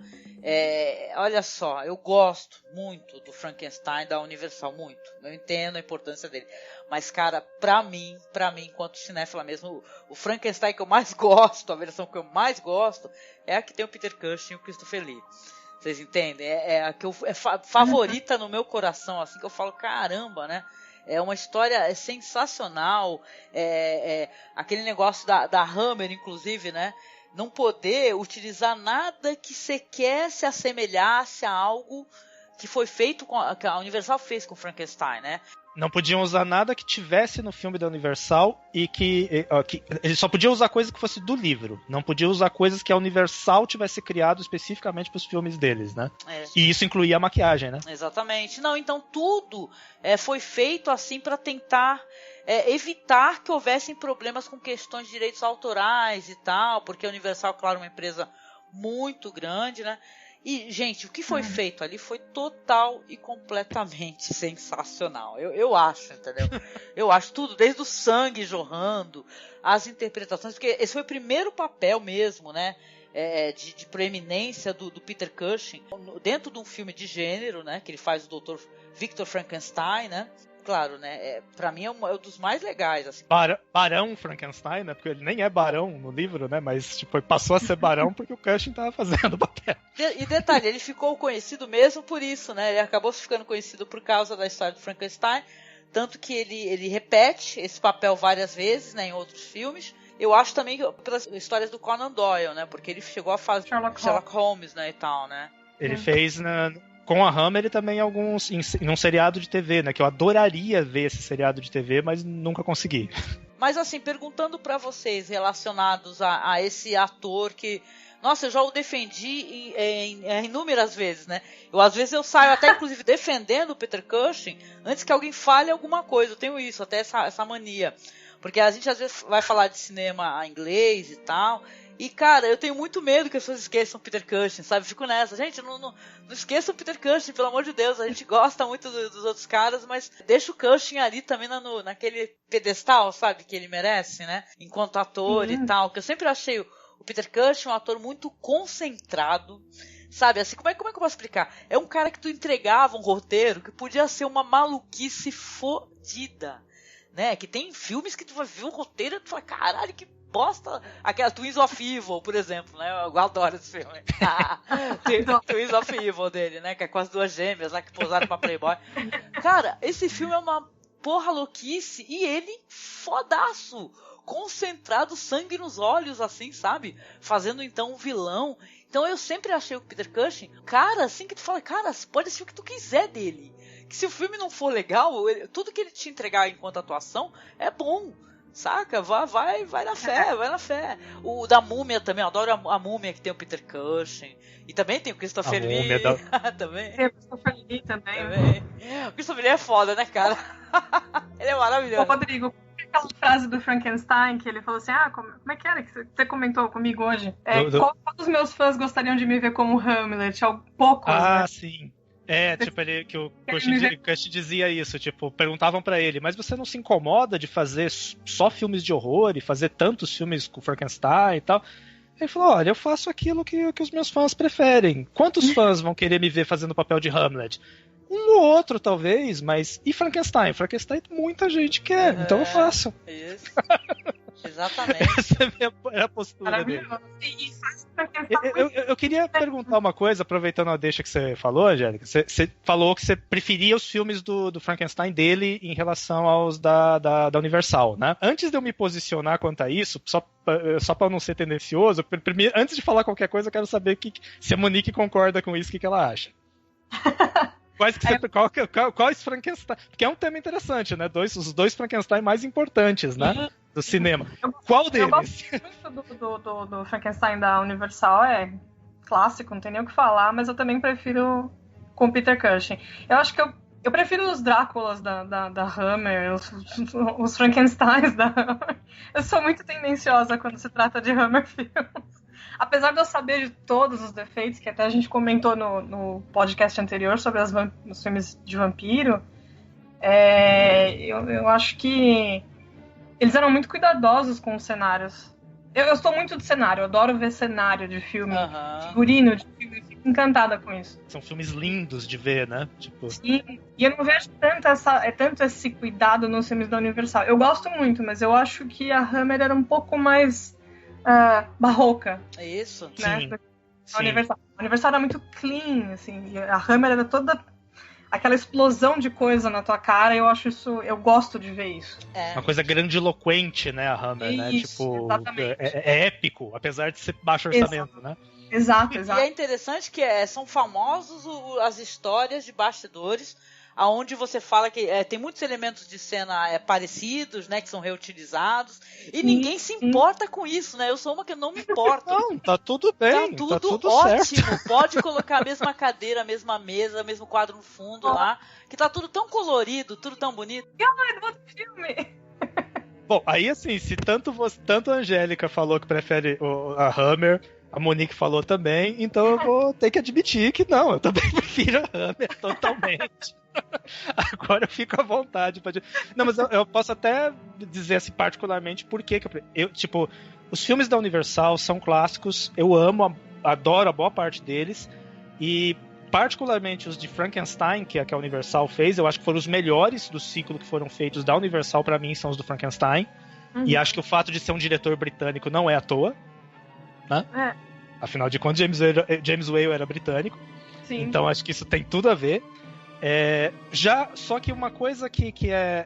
Olha só, eu gosto muito do Frankenstein da Universal, muito. Eu entendo a importância dele. Mas, cara, pra mim, enquanto cinéfila mesmo, o Frankenstein que eu mais gosto, a versão que eu mais gosto, é a que tem o Peter Cushing e o Christopher Lee. Vocês entendem? É a que é favorita no meu coração, assim, que eu falo, caramba, né? É uma história sensacional. Aquele negócio da Hammer, inclusive, né? Não poder utilizar nada que sequer se assemelhasse a algo que foi feito que a Universal fez com Frankenstein, né? Não podiam usar nada que tivesse no filme da Universal e que eles só podiam usar coisas que fosse do livro. Não podiam usar coisas que a Universal tivesse criado especificamente para os filmes deles, né? E isso incluía a maquiagem, né? Exatamente. Não, então tudo foi feito assim para tentar evitar que houvessem problemas com questões de direitos autorais e tal, porque a Universal, claro, é uma empresa muito grande, né? E, gente, o que foi feito ali foi total e completamente sensacional. Eu acho, entendeu? Eu acho tudo, desde o sangue jorrando, as interpretações, porque esse foi o primeiro papel mesmo, né? De proeminência do Peter Cushing dentro de um filme de gênero, né? Que ele faz o Dr. Victor Frankenstein, né? Claro, né? Pra mim é um dos mais legais, assim. Barão Frankenstein, né? Porque ele nem é barão no livro, né? Mas tipo, passou a ser barão porque o Cushing tava fazendo o papel. E detalhe, ele ficou conhecido mesmo por isso, né? Ele acabou ficando conhecido por causa da história do Frankenstein, tanto que ele repete esse papel várias vezes, né? Em outros filmes. Eu acho também pelas histórias do Conan Doyle, né? Porque ele chegou a fazer Sherlock Holmes, né? E tal, né? Ele fez com a Hammer e também alguns em um seriado de TV, né? Que eu adoraria ver esse seriado de TV, mas nunca consegui. Mas assim, perguntando pra vocês relacionados a esse ator que... Nossa, eu já o defendi inúmeras vezes, né? Às vezes eu saio até, inclusive, defendendo o Peter Cushing antes que alguém fale alguma coisa. Eu tenho isso, até essa mania. Porque a gente, às vezes, vai falar de cinema em inglês e tal... E, cara, eu tenho muito medo que as pessoas esqueçam o Peter Cushing, sabe? Fico nessa. Gente, não esqueçam o Peter Cushing, pelo amor de Deus. A gente gosta muito dos outros caras, mas deixa o Cushing ali também naquele pedestal, sabe? Que ele merece, né? Enquanto ator e tal. Que eu sempre achei o Peter Cushing um ator muito concentrado, sabe? Assim, como é que eu posso explicar? É um cara que tu entregava um roteiro que podia ser uma maluquice fodida, né? Que tem filmes que tu vai ver o roteiro e tu fala, caralho, que bosta, aquela Twins of Evil, por exemplo, né? Eu adoro esse filme. Twins of Evil dele, né? Que é com as duas gêmeas lá que pousaram pra Playboy. Cara, esse filme é uma porra louquice e ele fodaço, concentrado, sangue nos olhos, assim, sabe? Fazendo então um vilão. Então eu sempre achei o Peter Cushing, cara, assim que tu fala, cara, pode assistir o que tu quiser dele. Que se o filme não for legal, tudo que ele te entregar enquanto atuação é bom. Saca? Vai na fé, vai na fé. O da Múmia também, eu adoro a Múmia, que tem o Peter Cushing. E também tem o Christopher Lee. Também. Tem o Christopher Lee também. O Christopher Lee é foda, né, cara? Ele é maravilhoso. Ô, Rodrigo, aquela frase do Frankenstein que ele falou assim, como é que era que você comentou comigo hoje? Qual dos meus fãs gostariam de me ver como Hamlet? Poucos, né? Sim. Tipo, que o Cushing dizia isso, tipo, perguntavam pra ele, mas você não se incomoda de fazer só filmes de horror e fazer tantos filmes com Frankenstein e tal? Ele falou, olha, eu faço aquilo que os meus fãs preferem. Quantos fãs vão querer me ver fazendo o papel de Hamlet? Um ou outro, talvez, mas... E Frankenstein? Frankenstein muita gente quer, então eu faço. Isso. Exatamente. Essa é a postura dele. Eu queria perguntar uma coisa, aproveitando a deixa que você falou, Angélica. Você falou que você preferia os filmes do Frankenstein dele em relação aos da Universal, né? Antes de eu me posicionar quanto a isso, só pra não ser tendencioso, primeiro, antes de falar qualquer coisa, eu quero saber se a Monique concorda com isso, o que ela acha. Quais Frankenstein? Porque é um tema interessante, né? Os dois Frankenstein mais importantes, né? Do cinema. Qual deles? Eu gosto muito do Frankenstein da Universal, é clássico, não tem nem o que falar, mas eu também prefiro com Peter Cushing. Eu acho que eu prefiro os Dráculas da Hammer, os Frankensteins da Hammer. Eu sou muito tendenciosa quando se trata de Hammer Films. Apesar de eu saber de todos os defeitos, que até a gente comentou no podcast anterior sobre os filmes de vampiro, eu acho que eles eram muito cuidadosos com os cenários. Eu sou muito de cenário, eu adoro ver cenário de filme, figurino de filme, fico encantada com isso. São filmes lindos de ver, né? Tipo... Sim, e eu não vejo tanto esse cuidado nos filmes da Universal. Eu gosto muito, mas eu acho que a Hammer era um pouco mais barroca. É isso? Né? A Universal era muito clean, assim, e a Hammer era toda aquela explosão de coisa na tua cara, eu gosto de ver isso. Uma coisa grandiloquente, né, a Hammer, né? Tipo, é épico, apesar de ser baixo orçamento, né? Exato. E é interessante que são famosos as histórias de bastidores, aonde você fala que tem muitos elementos de cena parecidos, né, que são reutilizados, e ninguém se importa com isso, né? Eu sou uma que não me importo. Não, tá tudo bem, tá tudo ótimo. Certo. Pode colocar a mesma cadeira, a mesma mesa, o mesmo quadro no fundo lá, que tá tudo tão colorido, tudo tão bonito. Eu não do outro filme. Bom, aí assim, se tanto a Angélica falou que prefere a Hammer, a Monique falou também, então eu vou ter que admitir que não, eu também prefiro a Hammer totalmente. Agora eu fico à vontade. Não, mas eu posso até dizer assim, particularmente, por que tipo, os filmes da Universal são clássicos, eu amo, adoro a boa parte deles, e particularmente os de Frankenstein, que a Universal fez, eu acho que foram os melhores do ciclo que foram feitos da Universal, pra mim, são os do Frankenstein. E acho que o fato de ser um diretor britânico não é à toa, né? Afinal de contas, James Whale era britânico. Sim. Então acho que isso tem tudo a ver. Só que uma coisa que a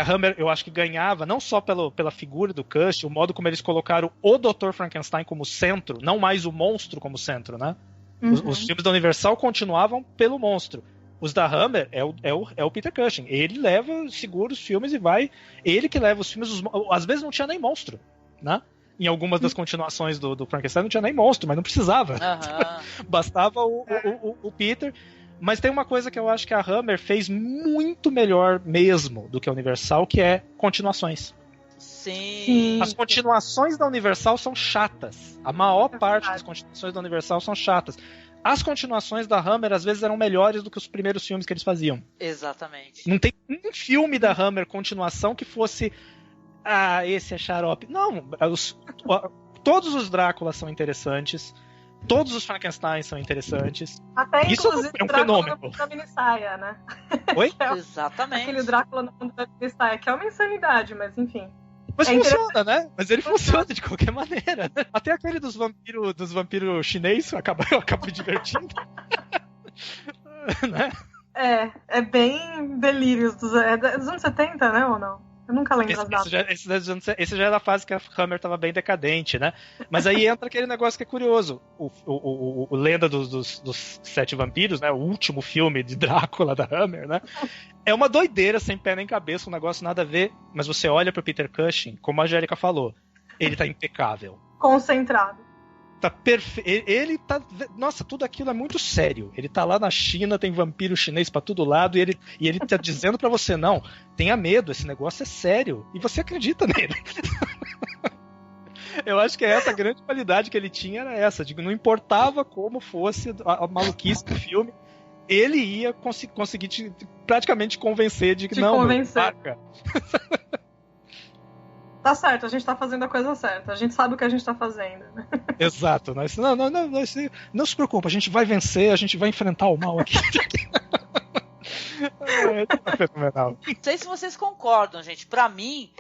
Hammer, eu acho que ganhava, não só pela figura do Cushing, o modo como eles colocaram o Dr. Frankenstein como centro, não mais o monstro como centro, né? Os filmes da Universal continuavam pelo monstro. Os da Hammer é o Peter Cushing. Ele segura os filmes e vai. Ele que leva os filmes. Às vezes não tinha nem monstro, né? Em algumas das continuações do Frankenstein não tinha nem monstro, mas não precisava. Bastava o Peter. Mas tem uma coisa que eu acho que a Hammer fez muito melhor mesmo do que a Universal, que é continuações. Sim. As continuações da Universal são chatas. A maior parte das continuações da Universal são chatas. As continuações da Hammer às vezes eram melhores do que os primeiros filmes que eles faziam. Exatamente. Não tem um filme da Hammer continuação que fosse esse é xarope. Não, todos os Dráculas são interessantes. Todos os Frankenstein são interessantes. Até isso é um fenômeno. Da minissaia, né? Oi? Exatamente. Aquele Drácula no mundo da minissaia, que é uma insanidade, mas enfim. Mas funciona, né? Mas ele funciona de qualquer maneira. Né? Até aquele dos vampiros chinês eu acabo me divertindo. Né? É bem delírios dos anos 70, né? Ou não? Eu nunca lembro as datas. Esse já era a fase que a Hammer tava bem decadente, né? Mas aí entra aquele negócio que é curioso. O Lenda dos Sete Vampiros, né? O último filme de Drácula da Hammer, né? É uma doideira, sem pé nem cabeça, um negócio nada a ver. Mas você olha pro Peter Cushing, como a Angélica falou, ele tá impecável. Concentrado. Tá perfeito. Ele tá. Nossa, tudo aquilo é muito sério. Ele tá lá na China, tem vampiro chinês pra todo lado, e ele tá dizendo pra você, não, tenha medo, esse negócio é sério. E você acredita nele. Eu acho que essa grande qualidade que ele tinha era essa, de que não importava como fosse a maluquice do filme, ele ia conseguir praticamente convencer de que te não, convencer. Tá certo, a gente tá fazendo a coisa certa. A gente sabe o que a gente tá fazendo. Exato. Não se preocupe, a gente vai vencer, a gente vai enfrentar o mal aqui. É fenomenal. Não sei se vocês concordam, gente. Pra mim,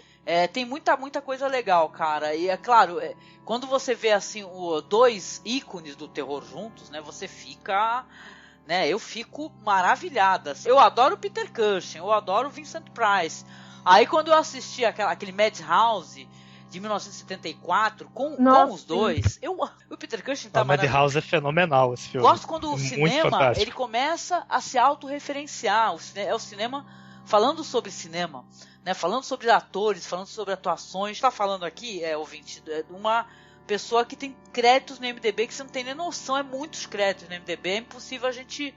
tem muita coisa legal, cara. E é claro, quando você vê assim dois ícones do terror juntos, né? Você fica... Né, eu fico maravilhada. Eu adoro o Peter Cushing, eu adoro o Vincent Price. Aí quando eu assisti aquele Madhouse de 1974 com os dois, o Peter Cushing tá maravilhoso. Madhouse é fenomenal esse filme. Gosto quando o cinema ele começa a se autorreferenciar. É o cinema falando sobre cinema, né? Falando sobre atores, falando sobre atuações. Tá falando aqui, ouvinte, de uma pessoa que tem créditos no IMDb que você não tem nem noção, é muitos créditos no IMDb, é impossível a gente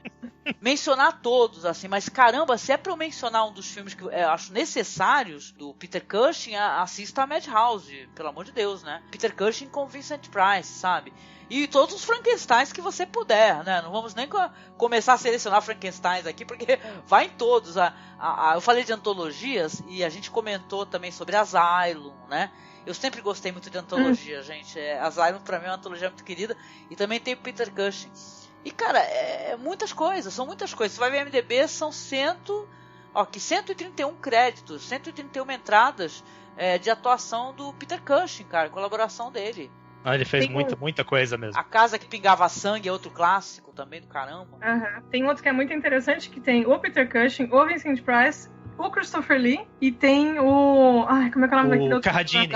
mencionar todos, assim, mas caramba, se é pra eu mencionar um dos filmes que eu acho necessários do Peter Cushing, assista a Madhouse, pelo amor de Deus, né? Peter Cushing com Vincent Price, sabe? E todos os Frankensteins que você puder, né? Não vamos nem começar a selecionar Frankensteins aqui, porque vai em todos. Eu falei de antologias e a gente comentou também sobre Asylum, né? Eu sempre gostei muito de antologia, gente. Asylum pra mim é uma antologia muito querida. E também tem o Peter Cushing. E, cara, muitas coisas, são muitas coisas. Você vai ver a MDB, são 131 créditos, 131 entradas de atuação do Peter Cushing, cara, colaboração dele. Ele fez muita coisa mesmo. A Casa que Pingava Sangue é outro clássico também do caramba. Tem outro que é muito interessante, que tem o Peter Cushing, o Vincent Price, o Christopher Lee e tem o... como é que é o nome daquele outro? Carradine. O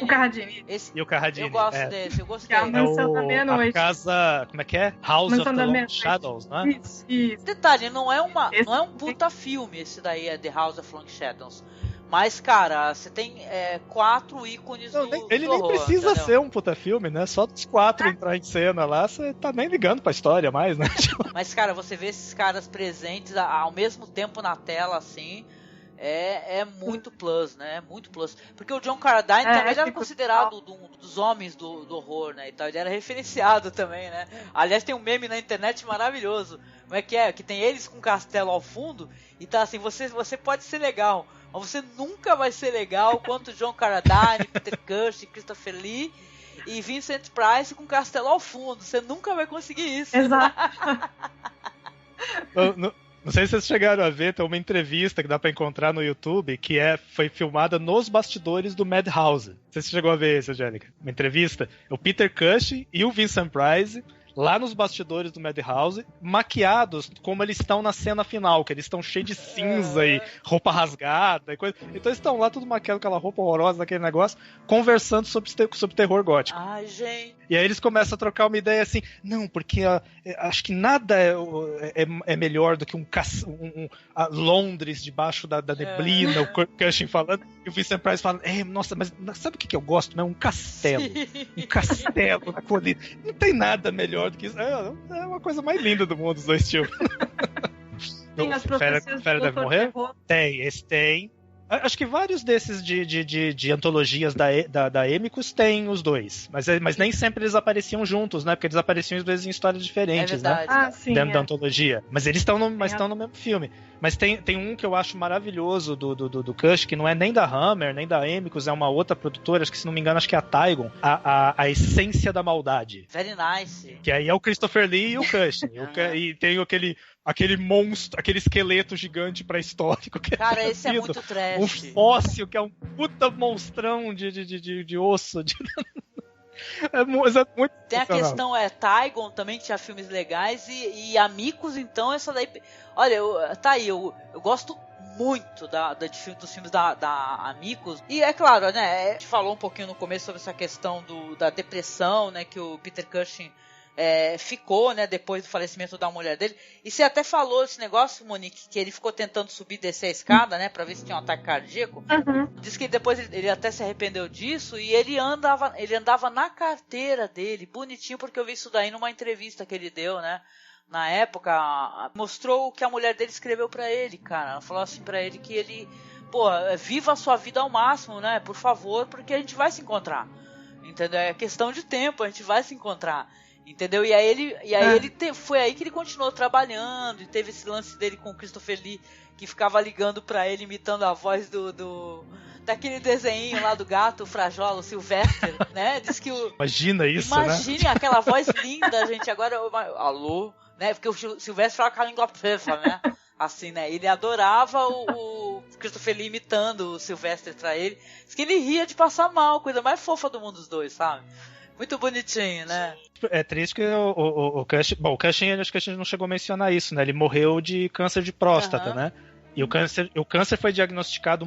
Carradine. E o Carradine. Eu gosto desse, eu gostei. Que é a Mansão da Meia-Noite. A casa... Como é que é? House Mansão of the Long Shadows, não é? Isso. Detalhe, não é um puta filme esse daí, é The House of Long Shadows. Mas, cara, você tem 4 ícones do Ele horror, nem precisa entendeu? ser um puta filme, né? Só dos 4 entrar em cena lá, você tá nem ligando pra história mais, né? Mas, cara, você vê esses caras presentes ao mesmo tempo na tela, assim... É muito plus, né? É muito plus. Porque o John Carradine também era considerado um dos homens do horror, né? E tal. Ele era referenciado também, né? Aliás, tem um meme na internet maravilhoso. Como é? Que tem eles com um castelo ao fundo e tá assim, você pode ser legal, mas você nunca vai ser legal quanto John Carradine, Peter Cushing, Christopher Lee e Vincent Price com castelo ao fundo. Você nunca vai conseguir isso. Exato. Não sei se vocês chegaram a ver, tem uma entrevista que dá pra encontrar no YouTube que foi filmada nos bastidores do Madhouse. Não sei se você chegou a ver isso, Angélica. Uma entrevista. O Peter Cushing e o Vincent Price lá nos bastidores do Madhouse, maquiados como eles estão na cena final, que eles estão cheios de cinza e roupa rasgada e coisa. Então eles estão lá tudo maquiado com aquela roupa horrorosa daquele negócio, conversando sobre terror gótico. Ai, gente. E aí eles começam a trocar uma ideia assim, não, porque acho que nada é melhor do que Londres debaixo da neblina, o Cushing falando, e o Vincent Price falando, nossa, mas sabe o que eu gosto? Né? Um castelo. Sim. Um castelo na colina. Não tem nada melhor do que isso. É uma coisa mais linda do mundo, os dois tios. Tem as profecias Fera deve morrer? Terror. Tem. Acho que vários desses de antologias da Emicus tem os dois. Mas nem sempre eles apareciam juntos, né? Porque eles apareciam às vezes em histórias diferentes, né? Sim, dentro da antologia. Mas eles estão no mesmo filme. Mas tem um que eu acho maravilhoso do Cush, que não é nem da Hammer, nem da Emicus, é uma outra produtora, acho que se não me engano, acho que é a Tygon. A Essência da Maldade. Very nice. Que aí é o Christopher Lee e o Cush. E tem aquele monstro, aquele esqueleto gigante pré-histórico. Cara, esse é muito trash. Um fóssil, que é um puta monstrão de osso. É muito tem a questão, Tygon também tinha filmes legais e Amicus, então essa daí... Olha, tá aí, eu gosto muito dos filmes da Amicus. E é claro, né, a gente falou um pouquinho no começo sobre essa questão da depressão, né, que o Peter Cushing ficou, né, depois do falecimento da mulher dele. E você até falou esse negócio, Monique, que ele ficou tentando subir e descer a escada, né, pra ver se tinha um ataque cardíaco. Diz que depois ele até se arrependeu disso e ele andava na carteira dele, bonitinho, porque eu vi isso daí numa entrevista que ele deu, né. Na época, mostrou o que a mulher dele escreveu pra ele, cara. Ela falou assim pra ele que ele, viva a sua vida ao máximo, né, por favor, porque a gente vai se encontrar. Entendeu? É questão de tempo, a gente vai se encontrar. Entendeu? E aí foi aí que ele continuou trabalhando, e teve esse lance dele com o Christopher Lee, que ficava ligando pra ele, imitando a voz daquele desenho lá do gato, o Frajola, o Sylvester, né? Diz que Imagina isso, Imagine aquela voz linda, gente, agora, alô, né? Porque o Sylvester falava com a língua presa, né? Assim, né? Ele adorava o Christopher Lee imitando o Sylvester pra ele. Diz que ele ria de passar mal, coisa mais fofa do mundo dos dois, sabe? Muito bonitinho, né? É triste que o Cushing... Bom, o Cushing, acho que a gente não chegou a mencionar isso, né? Ele morreu de câncer de próstata, né? E o câncer foi diagnosticado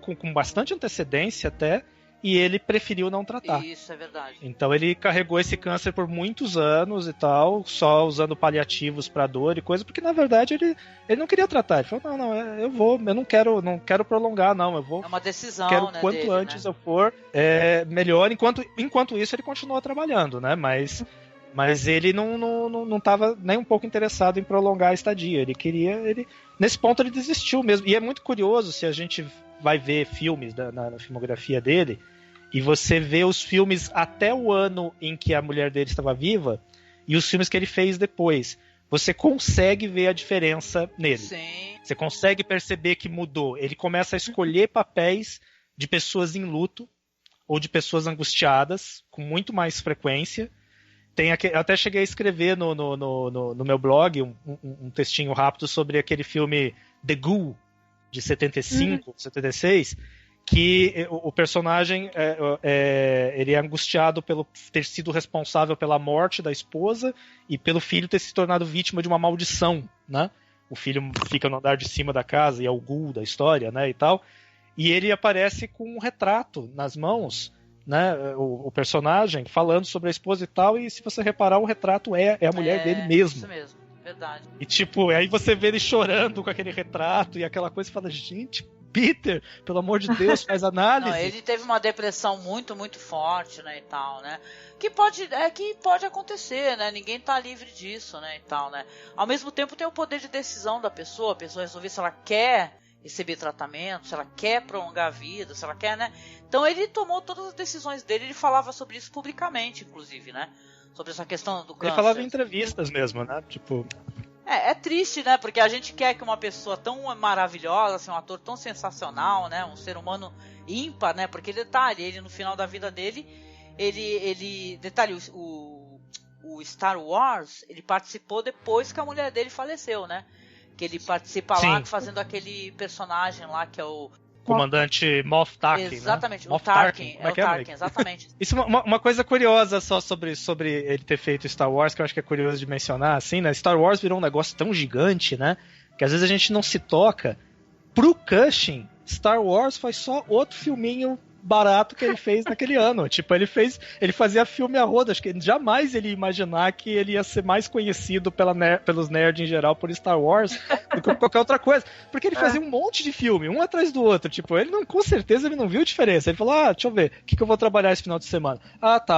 com bastante antecedência até, e ele preferiu não tratar. Isso, é verdade. Então ele carregou esse câncer por muitos anos e tal, só usando paliativos pra dor e coisa, porque na verdade ele não queria tratar. Ele falou, eu não quero prolongar, não, eu vou... É uma decisão, quero né, quanto dele, antes né? eu for, melhor. Enquanto isso ele continuou trabalhando, né, mas ele não estava nem um pouco interessado em prolongar a estadia. Nesse ponto ele desistiu mesmo. E é muito curioso, se a gente vai ver filmes na filmografia dele, e você vê os filmes até o ano em que a mulher dele estava viva, e os filmes que ele fez depois. Você consegue ver a diferença nele. Sim. Você consegue perceber que mudou. Ele começa a escolher papéis de pessoas em luto, ou de pessoas angustiadas, com muito mais frequência. Eu até cheguei a escrever no meu blog um textinho rápido sobre aquele filme The Ghoul, de 75, 76, que o personagem ele é angustiado pelo ter sido responsável pela morte da esposa e pelo filho ter se tornado vítima de uma maldição, né? O filho fica no andar de cima da casa e é o Ghoul da história, né, e tal. E ele aparece com um retrato nas mãos, né, o personagem falando sobre a esposa e tal, e se você reparar, o retrato é a mulher dele mesmo. Isso mesmo, verdade. E tipo, aí você vê ele chorando com aquele retrato e aquela coisa e fala, gente, Peter, pelo amor de Deus, faz análise. Não, ele teve uma depressão muito, muito forte, né, e tal, né? Que pode acontecer, né? Ninguém tá livre disso, né, e tal, né? Ao mesmo tempo tem o poder de decisão da pessoa, a pessoa resolver se ela quer receber tratamento, se ela quer prolongar a vida, se ela quer, né? Então ele tomou todas as decisões dele, ele falava sobre isso publicamente, inclusive, né? Sobre essa questão do câncer. Ele falava em entrevistas mesmo, né? Tipo... É triste, né? Porque a gente quer que uma pessoa tão maravilhosa, assim, um ator tão sensacional, né? Um ser humano ímpar, né? Porque ele no final da vida dele, detalhe, o Star Wars, ele participou depois que a mulher dele faleceu, né? Que ele participa lá fazendo aquele personagem lá que é o comandante Moff Tarkin. Exatamente, né? o Tarkin. É o Tarkin, exatamente. Isso é uma coisa curiosa só sobre ele ter feito Star Wars, que eu acho que é curioso de mencionar, assim, né? Star Wars virou um negócio tão gigante, né? Que às vezes a gente não se toca. Pro Cushing, Star Wars foi só outro filminho barato que ele fez naquele ano. Tipo, ele fazia filme a roda. Acho que jamais ele ia imaginar que ele ia ser mais conhecido pelos nerds em geral por Star Wars do que qualquer outra coisa. Porque ele fazia um monte de filme, um atrás do outro. Tipo, com certeza ele não viu diferença. Ele falou, deixa eu ver, o que eu vou trabalhar esse final de semana?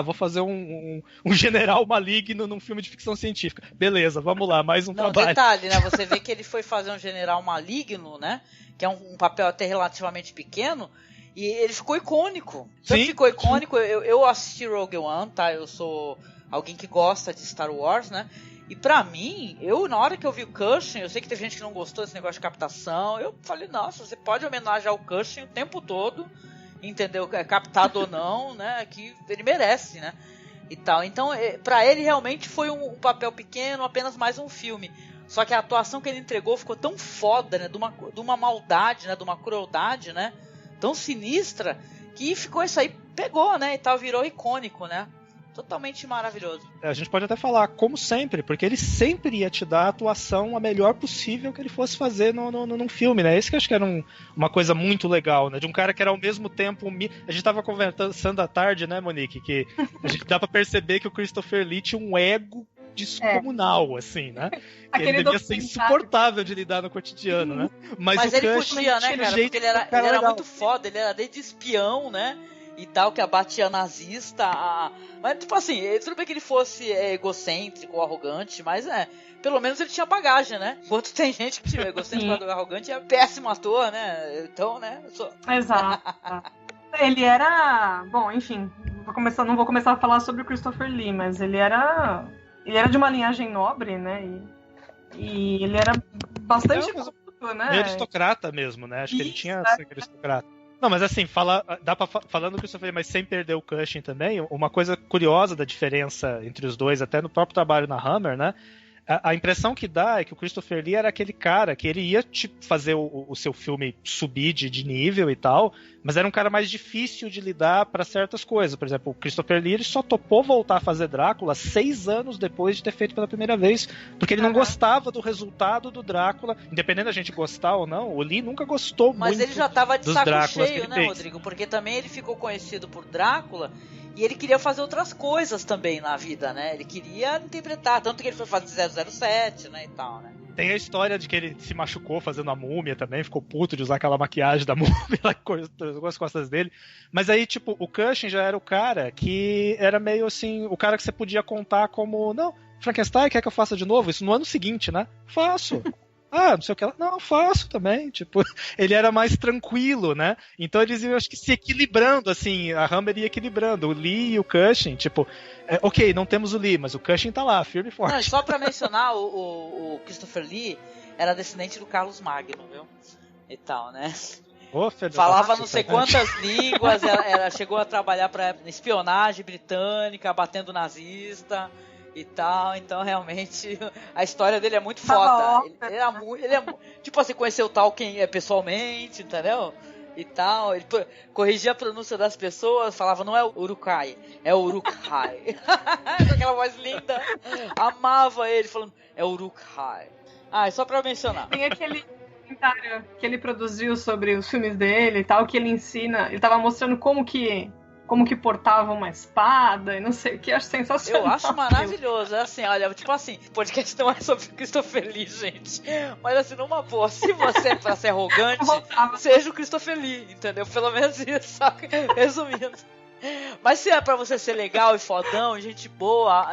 Vou fazer um general maligno num filme de ficção científica. Beleza, vamos lá, mais um trabalho. Detalhe, né? Você vê que ele foi fazer um general maligno, né? Que é um papel até relativamente pequeno. E ele ficou icônico. Sim, ficou icônico. Eu assisti Rogue One, tá? Eu sou alguém que gosta de Star Wars, né? E pra mim, na hora que eu vi o Cushing, eu sei que teve gente que não gostou desse negócio de captação. Eu falei, nossa, você pode homenagear o Cushing o tempo todo, entendeu? Captado ou não, né? Que ele merece, né? E tal. Então, pra ele realmente foi um papel pequeno, apenas mais um filme. Só que a atuação que ele entregou ficou tão foda, né? De uma maldade, né? De uma crueldade, né? Tão sinistra, que ficou isso aí, pegou, né, e tal, virou icônico, né. Totalmente maravilhoso. A gente pode até falar, como sempre, porque ele sempre ia te dar a atuação a melhor possível que ele fosse fazer num filme, né? Esse que eu acho que era uma coisa muito legal, né? De um cara que era ao mesmo tempo... A gente tava conversando à tarde, né, Monique? Que a gente dá pra perceber que o Christopher Lee tinha um ego descomunal, assim, né? Ele devia ser insuportável de lidar no cotidiano, né? Mas ele podia, né, cara? Porque ele era muito foda, ele era desde espião, né? E tal, que abatia nazista. Mas, tipo assim, tudo bem que ele fosse egocêntrico, arrogante, mas pelo menos ele tinha bagagem, né? Enquanto tem gente que é egocêntrico, arrogante, é péssimo ator, né? Então, né? Exato. Ele era... Bom, enfim, não vou começar a falar sobre o Christopher Lee, mas ele era de uma linhagem nobre, né? E ele era bastante culto, né? Meio aristocrata mesmo, né? Acho que ele tinha sangue aristocrata. Não, mas assim, falando do Christopher Lee, mas sem perder o Cushing também, uma coisa curiosa da diferença entre os dois, até no próprio trabalho na Hammer, né? A impressão que dá é que o Christopher Lee era aquele cara que ele ia fazer o seu filme subir de nível e tal, mas era um cara mais difícil de lidar para certas coisas. Por exemplo, o Christopher Lee ele só topou voltar a fazer Drácula 6 anos depois de ter feito pela primeira vez, porque ele não gostava do resultado do Drácula, independente da gente gostar ou não, o Lee nunca gostou muito. Mas ele já tava de saco Dráculas cheio, né, Rodrigo? Porque também ele ficou conhecido por Drácula e ele queria fazer outras coisas também na vida, né? Ele queria interpretar, tanto que ele foi fazer 007, né, e tal, né? Tem a história de que ele se machucou fazendo a múmia também, ficou puto de usar aquela maquiagem da múmia, as costas dele. Mas aí, tipo, o Cushing já era o cara que era meio assim, o cara que você podia contar como, não, Frankenstein, quer que eu faça de novo? Isso no ano seguinte, né? Faço. Não sei o que ela. Não, faço também. Tipo, ele era mais tranquilo, né? Então eles iam, acho que, se equilibrando, assim, a Hammer ia equilibrando. O Lee e o Cushing, tipo, ok, não temos o Lee, mas o Cushing tá lá, firme e forte. Não, só pra mencionar, o Christopher Lee era descendente do Carlos Magno, viu? E tal, né? Falava não sei quantas línguas, chegou a trabalhar pra espionagem britânica, batendo nazista e tal, então realmente a história dele é muito foda. Ele é tipo assim, conheceu o Tolkien pessoalmente, entendeu? E tal, ele corrigia a pronúncia das pessoas, falava não é o Uruk-hai, é o Uruk-hai. Com aquela voz linda, amava ele falando é o Uruk-hai. Só pra mencionar. Tem aquele comentário que ele produziu sobre os filmes dele e tal, que ele ensina, ele tava mostrando como que portava uma espada e não sei o que, acho sensacional. Eu acho maravilhoso, assim, olha, tipo assim, o podcast não é sobre Christopher Lee, gente, mas assim, numa boa, se você pra ser arrogante, seja o Christopher Lee, entendeu? Pelo menos isso, só que, resumindo. Mas se é pra você ser legal e fodão, gente boa,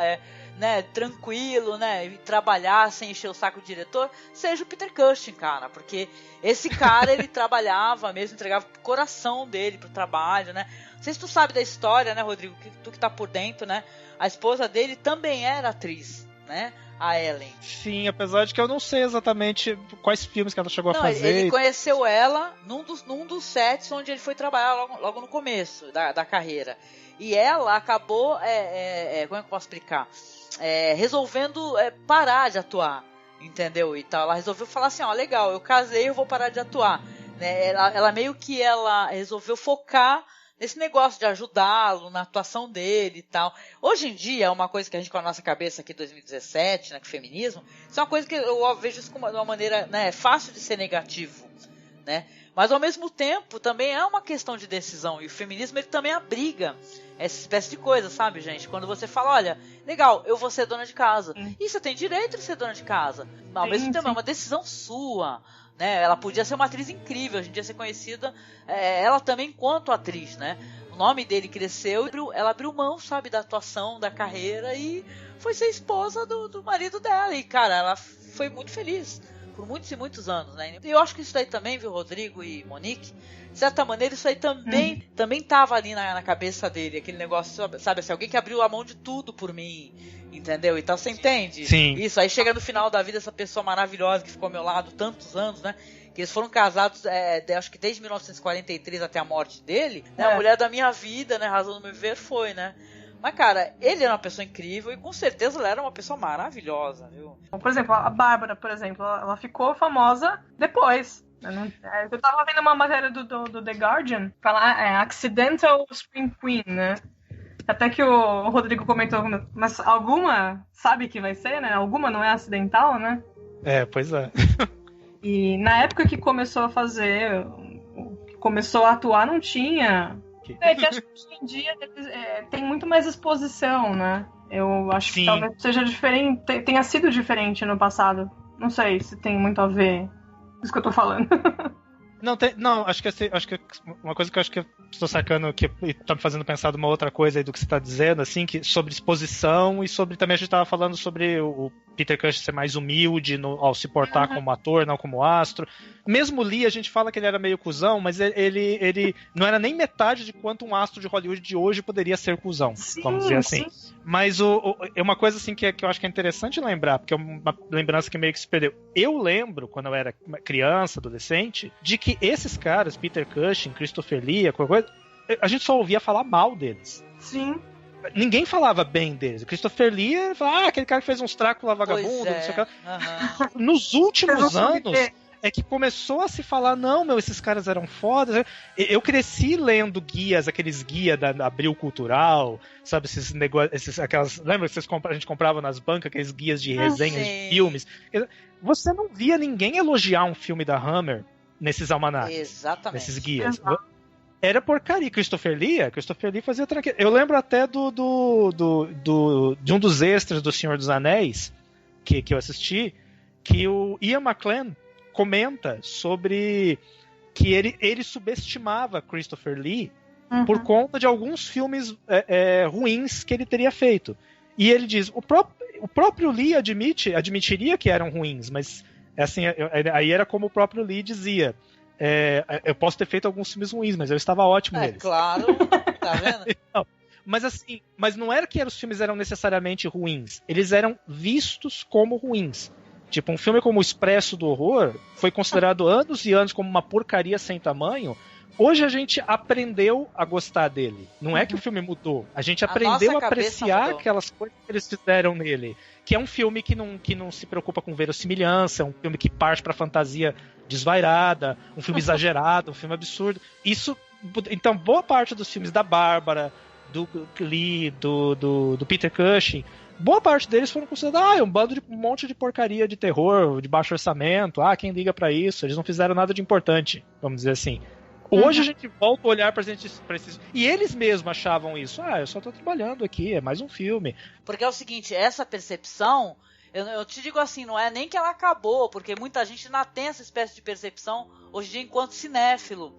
né, tranquilo, né, e trabalhar sem encher o saco do diretor, seja o Peter Cushing, cara, porque esse cara, ele trabalhava mesmo, entregava o coração dele pro trabalho, né. Não sei se tu sabe da história, né, Rodrigo, tu que tá por dentro, né, a esposa dele também era atriz, né, a Ellen. Sim, apesar de que eu não sei exatamente quais filmes que ela chegou a fazer. Ele conheceu ela num dos sets onde ele foi trabalhar logo no começo da carreira. E ela acabou, como é que eu posso explicar? Resolvendo parar de atuar, entendeu? E tal. Ela resolveu falar assim, legal, eu casei, eu vou parar de atuar. Né? Ela meio que resolveu focar nesse negócio de ajudá-lo na atuação dele e tal. Hoje em dia, é uma coisa que a gente com a nossa cabeça aqui em 2017, né, com o feminismo, isso é uma coisa que eu vejo isso de uma maneira, né, fácil de ser negativo, né? Mas ao mesmo tempo também é uma questão de decisão, e o feminismo ele também abriga essa espécie de coisa, sabe, gente? Quando você fala, olha, legal, eu vou ser dona de casa. E você tem direito de ser dona de casa. Ao mesmo tempo, é uma decisão sua, né? Ela podia ser uma atriz incrível, a gente ia ser conhecida, ela também enquanto atriz, né? O nome dele cresceu, ela abriu mão, sabe, da atuação, da carreira, e foi ser esposa do marido dela. E, cara, ela foi muito feliz por muitos e muitos anos, né? E eu acho que isso daí também, viu, Rodrigo e Monique, de certa maneira, isso aí também tava ali na cabeça dele, aquele negócio, sabe, assim, alguém que abriu a mão de tudo por mim, entendeu? Então, você entende? Sim. Isso, aí chega no final da vida, essa pessoa maravilhosa que ficou ao meu lado tantos anos, né? Que eles foram casados, acho que desde 1943 até a morte dele, né? A mulher da minha vida, né? Razão do meu viver foi, né? Mas, cara, ele era uma pessoa incrível e com certeza ela era uma pessoa maravilhosa, viu? Por exemplo, a Bárbara, por exemplo, ela ficou famosa depois. Eu tava vendo uma matéria do The Guardian falar Accidental Scream Queen, né? Até que o Rodrigo comentou, mas alguma sabe que vai ser, né? Alguma não é acidental, né? Pois é. E na época que começou a fazer, começou a atuar, não tinha. Que acho que hoje em dia tem muito mais exposição, né? Eu acho que talvez seja diferente, tenha sido diferente no passado. Não sei se tem muito a ver com isso que eu tô falando. Acho que uma coisa que eu acho que eu estou sacando que tá me fazendo pensar de uma outra coisa aí do que você tá dizendo, assim, que sobre exposição e sobre, também a gente tava falando sobre o Peter Cushing ser mais humilde ao se portar como ator, não como astro. Mesmo Lee, a gente fala que ele era meio cuzão, mas ele não era nem metade de quanto um astro de Hollywood de hoje poderia ser cuzão, vamos dizer assim. Sim. Mas é uma coisa assim que eu acho que é interessante lembrar, porque é uma lembrança que meio que se perdeu. Eu lembro, quando eu era criança, adolescente, de que esses caras, Peter Cushing, Christopher Lee, qualquer coisa, a gente só ouvia falar mal deles. Sim. Ninguém falava bem deles. O Christopher Lee falava, aquele cara que fez uns Drácula vagabundo, não sei o que. Nos últimos anos é que começou a se falar, não, esses caras eram fodas. Eu cresci lendo guias, aqueles guias da Abril Cultural, sabe, esses negócios, lembra que a gente comprava nas bancas, aqueles guias de resenhas de filmes? Você não via ninguém elogiar um filme da Hammer nesses almanacs. Exatamente. Nesses guias. Era porcaria. Christopher Lee fazia tranquilo. Eu lembro até de um dos extras do Senhor dos Anéis que eu assisti, que o Ian McKellen comenta sobre que ele subestimava Christopher Lee por conta de alguns filmes ruins que ele teria feito. E ele diz, o próprio Lee admitiria que eram ruins, mas assim, aí era como o próprio Lee dizia. Eu posso ter feito alguns filmes ruins, mas eu estava ótimo neles. Claro, tá vendo? Não, mas não era que os filmes eram necessariamente ruins. Eles eram vistos como ruins. Tipo, um filme como O Expresso do Horror foi considerado anos e anos como uma porcaria sem tamanho. Hoje a gente aprendeu a gostar dele. Não é que o filme mudou. A gente aprendeu a apreciar aquelas coisas que eles fizeram nele. Que é um filme que não se preocupa com verossimilhança, é um filme que parte pra fantasia desvairada, um filme exagerado, um filme absurdo. Então, boa parte dos filmes da Bárbara, do Lee, do Peter Cushing, boa parte deles foram considerados um monte de porcaria de terror, de baixo orçamento. Quem liga pra isso? Eles não fizeram nada de importante, vamos dizer assim. Hoje a gente volta a olhar pra esses... E eles mesmos achavam isso. Eu só tô trabalhando aqui, é mais um filme. Porque é o seguinte, essa percepção, eu te digo assim, não é nem que ela acabou, porque muita gente ainda tem essa espécie de percepção hoje em dia enquanto cinéfilo.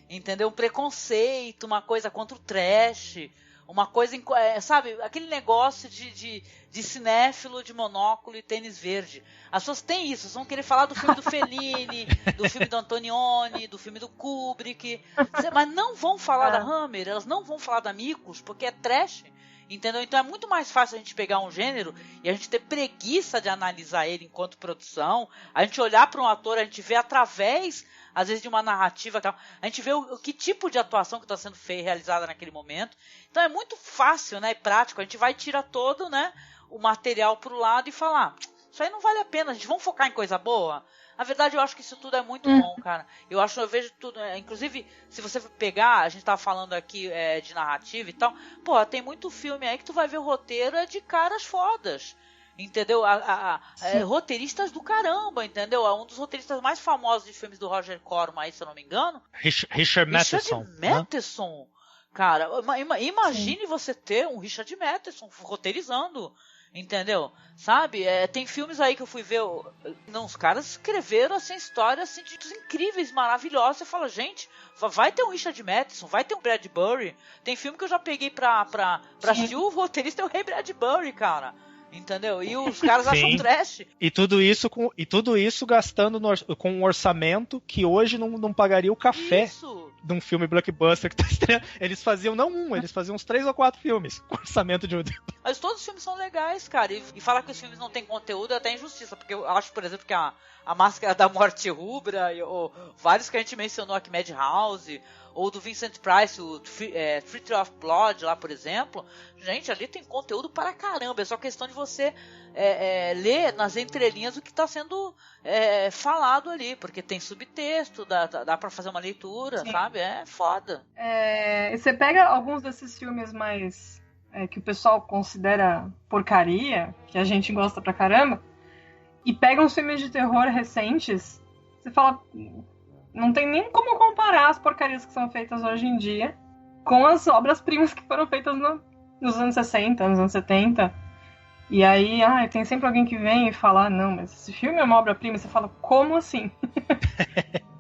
Entendeu? Um preconceito, uma coisa contra o trash, uma coisa, sabe, aquele negócio de cinéfilo, de monóculo e tênis verde. As pessoas têm isso, vão querer falar do filme do Fellini, do filme do Antonioni, do filme do Kubrick, mas não vão falar da Hammer, elas não vão falar da Micos, porque é trash, entendeu? Então é muito mais fácil a gente pegar um gênero e a gente ter preguiça de analisar ele enquanto produção, a gente olhar para um ator, a gente vê através, às vezes, de uma narrativa, a gente vê que tipo de atuação que está sendo realizada naquele momento. Então é muito fácil, né, e prático, a gente vai tirar todo, né, o material pro lado e falar, isso aí não vale a pena, a gente vamos focar em coisa boa. Na verdade, eu acho que isso tudo é muito bom, cara. Eu vejo tudo, inclusive, se você pegar, a gente tava falando aqui de narrativa e tal, tem muito filme aí que tu vai ver o roteiro de caras fodas. Entendeu? Roteiristas do caramba, entendeu? Um dos roteiristas mais famosos de filmes do Roger Corman aí, se eu não me engano. Richard Matheson. Matheson. Cara, imagine você ter um Richard Matheson roteirizando, entendeu? Sabe? Tem filmes aí que eu fui ver, os caras escreveram assim, histórias assim, de incríveis, maravilhosas. Você fala, gente, vai ter um Richard Matheson, vai ter um Bradbury. Tem filme que eu já peguei pra assistir, o roteirista é o Ray Bradbury, cara. Entendeu? E os caras acham trash. E tudo isso gastando com um orçamento que hoje não pagaria o café de um filme blockbuster que tá estreando. Eles faziam eles faziam uns 3 ou 4 filmes com orçamento de um. Mas todos os filmes são legais, cara. E falar que os filmes não têm conteúdo é até injustiça. Porque eu acho, por exemplo, que a Máscara da Morte Rubra, ou vários que a gente mencionou aqui, Madhouse, ou do Vincent Price, o Tree of Blood lá, por exemplo. Gente, ali tem conteúdo para caramba. É só questão de você ler nas entrelinhas o que está sendo falado ali. Porque tem subtexto, dá para fazer uma leitura, sabe? É foda. Você pega alguns desses filmes mais que o pessoal considera porcaria, que a gente gosta pra caramba, e pega uns filmes de terror recentes, você fala, não tem nem como comparar as porcarias que são feitas hoje em dia com as obras-primas que foram feitas nos anos 60, nos anos 70. E aí, tem sempre alguém que vem e fala, não, mas esse filme é uma obra-prima. Você fala, como assim?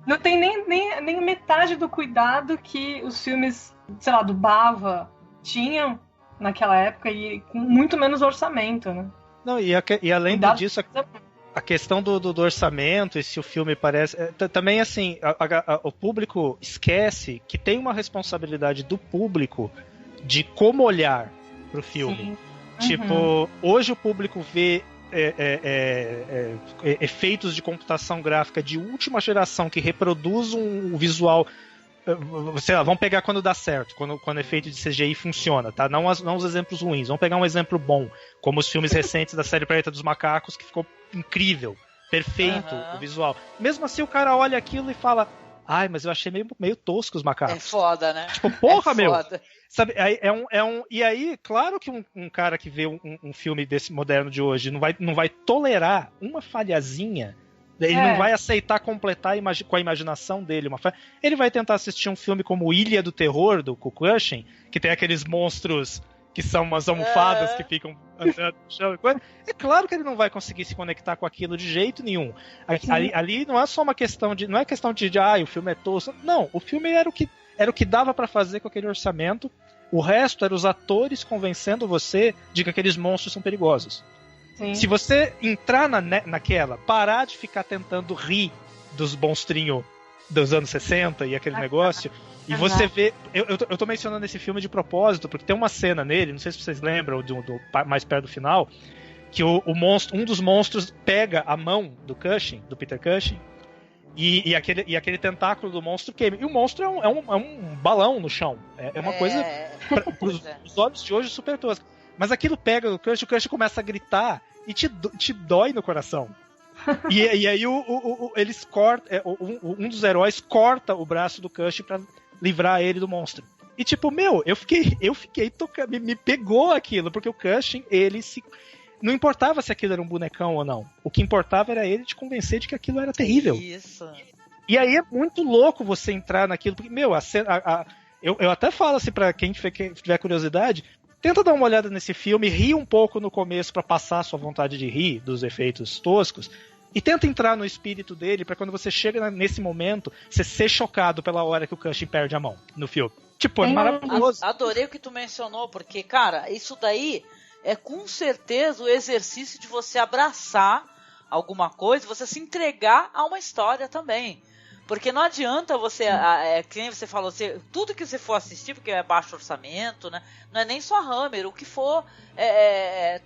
Não tem nem metade do cuidado que os filmes, sei lá, do Bava tinham naquela época e com muito menos orçamento, né? Não, e além disso, a questão do orçamento, e se o filme parece... também, assim, o público esquece que tem uma responsabilidade do público de como olhar pro filme. Sim. Tipo, hoje o público vê efeitos de computação gráfica de última geração que reproduz um visual... Sei lá, vamos pegar quando dá certo, quando o efeito de CGI funciona, tá? Não os exemplos ruins, vamos pegar um exemplo bom, como os filmes recentes da série Planeta dos Macacos, que ficou incrível, perfeito o visual. Mesmo assim o cara olha aquilo e fala, mas eu achei meio tosco os macacos. É foda, né? Tipo, porra, meu! Sabe, e aí, claro que um cara que vê um filme desse moderno de hoje não vai tolerar uma falhazinha. Ele não vai aceitar completar com a imaginação dele uma falha. Ele vai tentar assistir um filme como Ilha do Terror, do Kukushin, que tem aqueles monstros que são umas almofadas que ficam andando no chão e coisa. É claro que ele não vai conseguir se conectar com aquilo de jeito nenhum. Ali não é só uma questão de... Não é questão de o filme é tosco. Não, o filme era o que dava pra fazer com aquele orçamento. O resto era os atores convencendo você de que aqueles monstros são perigosos. Sim. Se você entrar naquela, parar de ficar tentando rir dos monstrinhos dos anos 60 e aquele negócio, e você vê... Eu tô mencionando esse filme de propósito, porque tem uma cena nele, não sei se vocês lembram, mais perto do final, que um dos monstros pega a mão do Cushing, do Peter Cushing, e aquele tentáculo do monstro queima. E o monstro é um balão no chão. É uma coisa, pros olhos de hoje, super tosca. Mas aquilo pega o Cushing começa a gritar e te dói no coração. E aí eles cortam, um dos heróis corta o braço do Cushing pra livrar ele do monstro. E tipo, eu fiquei tocando, me pegou aquilo, porque o Cushing, não importava se aquilo era um bonecão ou não. O que importava era ele te convencer de que aquilo era terrível. Isso. E aí é muito louco você entrar naquilo, porque, a cena, eu até falo assim pra quem tiver curiosidade, tenta dar uma olhada nesse filme, ri um pouco no começo pra passar a sua vontade de rir dos efeitos toscos, e tenta entrar no espírito dele pra quando você chega nesse momento, você ser chocado pela hora que o Cushing perde a mão no filme. Tipo, é maravilhoso. Adorei o que tu mencionou, porque, cara, isso daí é com certeza o exercício de você abraçar alguma coisa, você se entregar a uma história também. Porque não adianta você, que nem você falou, tudo que você for assistir, porque é baixo orçamento, né? Não é nem só Hammer, o que for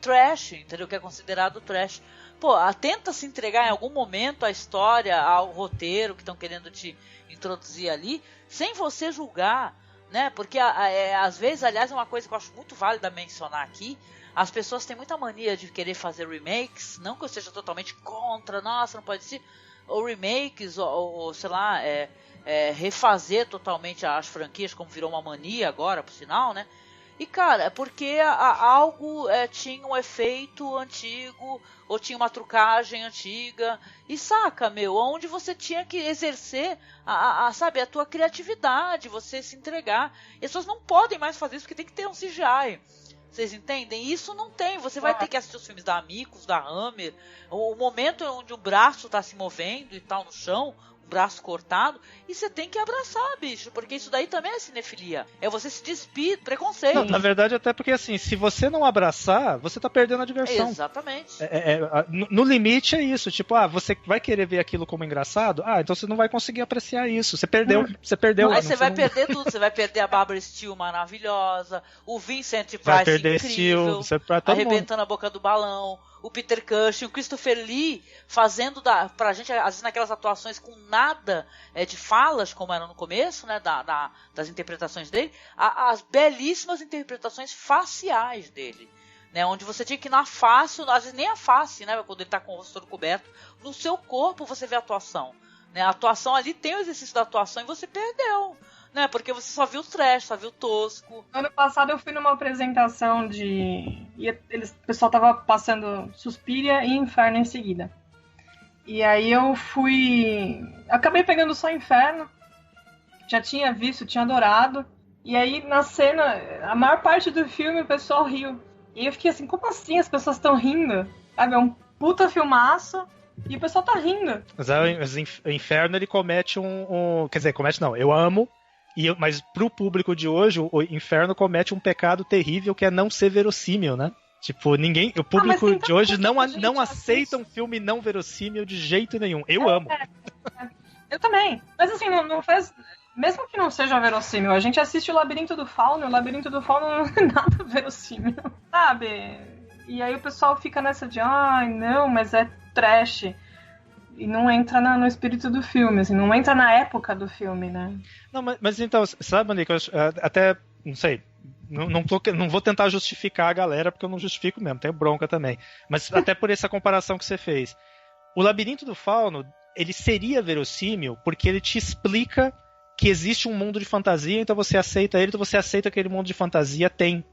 trash, entendeu? O que é considerado trash. Pô, tenta se entregar em algum momento à história, ao roteiro que estão querendo te introduzir ali, sem você julgar, né? Porque às vezes, aliás, é uma coisa que eu acho muito válida mencionar aqui, as pessoas têm muita mania de querer fazer remakes, não que eu seja totalmente contra, nossa, não pode ser... ou remakes, ou sei lá, refazer totalmente as franquias, como virou uma mania agora, por sinal, né? E, cara, é porque algo tinha um efeito antigo, ou tinha uma trucagem antiga, e saca, onde você tinha que exercer sabe, a tua criatividade, você se entregar. E as pessoas não podem mais fazer isso, porque tem que ter um CGI. Vocês entendem? Isso não tem. Você vai ter que assistir os filmes da Amicus, da Hammer, o momento onde o braço tá se movendo e tal no chão, o braço cortado, e você tem que abraçar, bicho, porque isso daí também é cinefilia. É você se despir, preconceito. Não, na verdade, até porque assim, se você não abraçar, você tá perdendo a diversão. Exatamente. No limite é isso, tipo, você vai querer ver aquilo como engraçado? Então você não vai conseguir apreciar isso. Você perdeu. Aí você vai perder tudo. Você vai perder a Barbara Steele maravilhosa, o Vincent Price vai perder incrível, arrebentando a boca do balão, o Peter Cushing, o Christopher Lee fazendo pra gente, às vezes naquelas atuações com nada de falas, como era no começo, né, das interpretações dele, as belíssimas interpretações faciais dele, né, onde você tinha que ir na face, às vezes nem a face, né, quando ele tá com o rosto todo coberto, no seu corpo você vê a atuação, né, a atuação ali tem o exercício da atuação e você perdeu. né? Porque você só viu o trash, só viu o tosco. Ano passado eu fui numa apresentação o pessoal tava passando Suspiria e Inferno em seguida. E aí eu acabei pegando só Inferno. Já tinha visto, tinha adorado. E aí na cena, a maior parte do filme o pessoal riu. E eu fiquei assim, como assim as pessoas estão rindo? Sabe, é um puta filmaço e o pessoal tá rindo. Mas o Inferno, ele comete quer dizer, comete não, eu amo, mas pro público de hoje, o Inferno comete um pecado terrível que é não ser verossímil, né? Tipo, o público de hoje não aceita um filme não verossímil de jeito nenhum. Eu amo. Eu também. Mas assim, não faz... Mesmo que não seja verossímil, a gente assiste o Labirinto do Fauno, e o Labirinto do Fauno não é nada verossímil, sabe? E aí o pessoal fica nessa de, não, mas é trash. E não entra no espírito do filme, assim, não entra na época do filme, né? Não, mas então, sabe, Nico, até, não sei, não vou tentar justificar a galera, porque eu não justifico mesmo, tenho bronca também. Mas até por essa comparação que você fez. O Labirinto do Fauno, ele seria verossímil porque ele te explica que existe um mundo de fantasia, então você aceita ele, então você aceita que aquele mundo de fantasia tem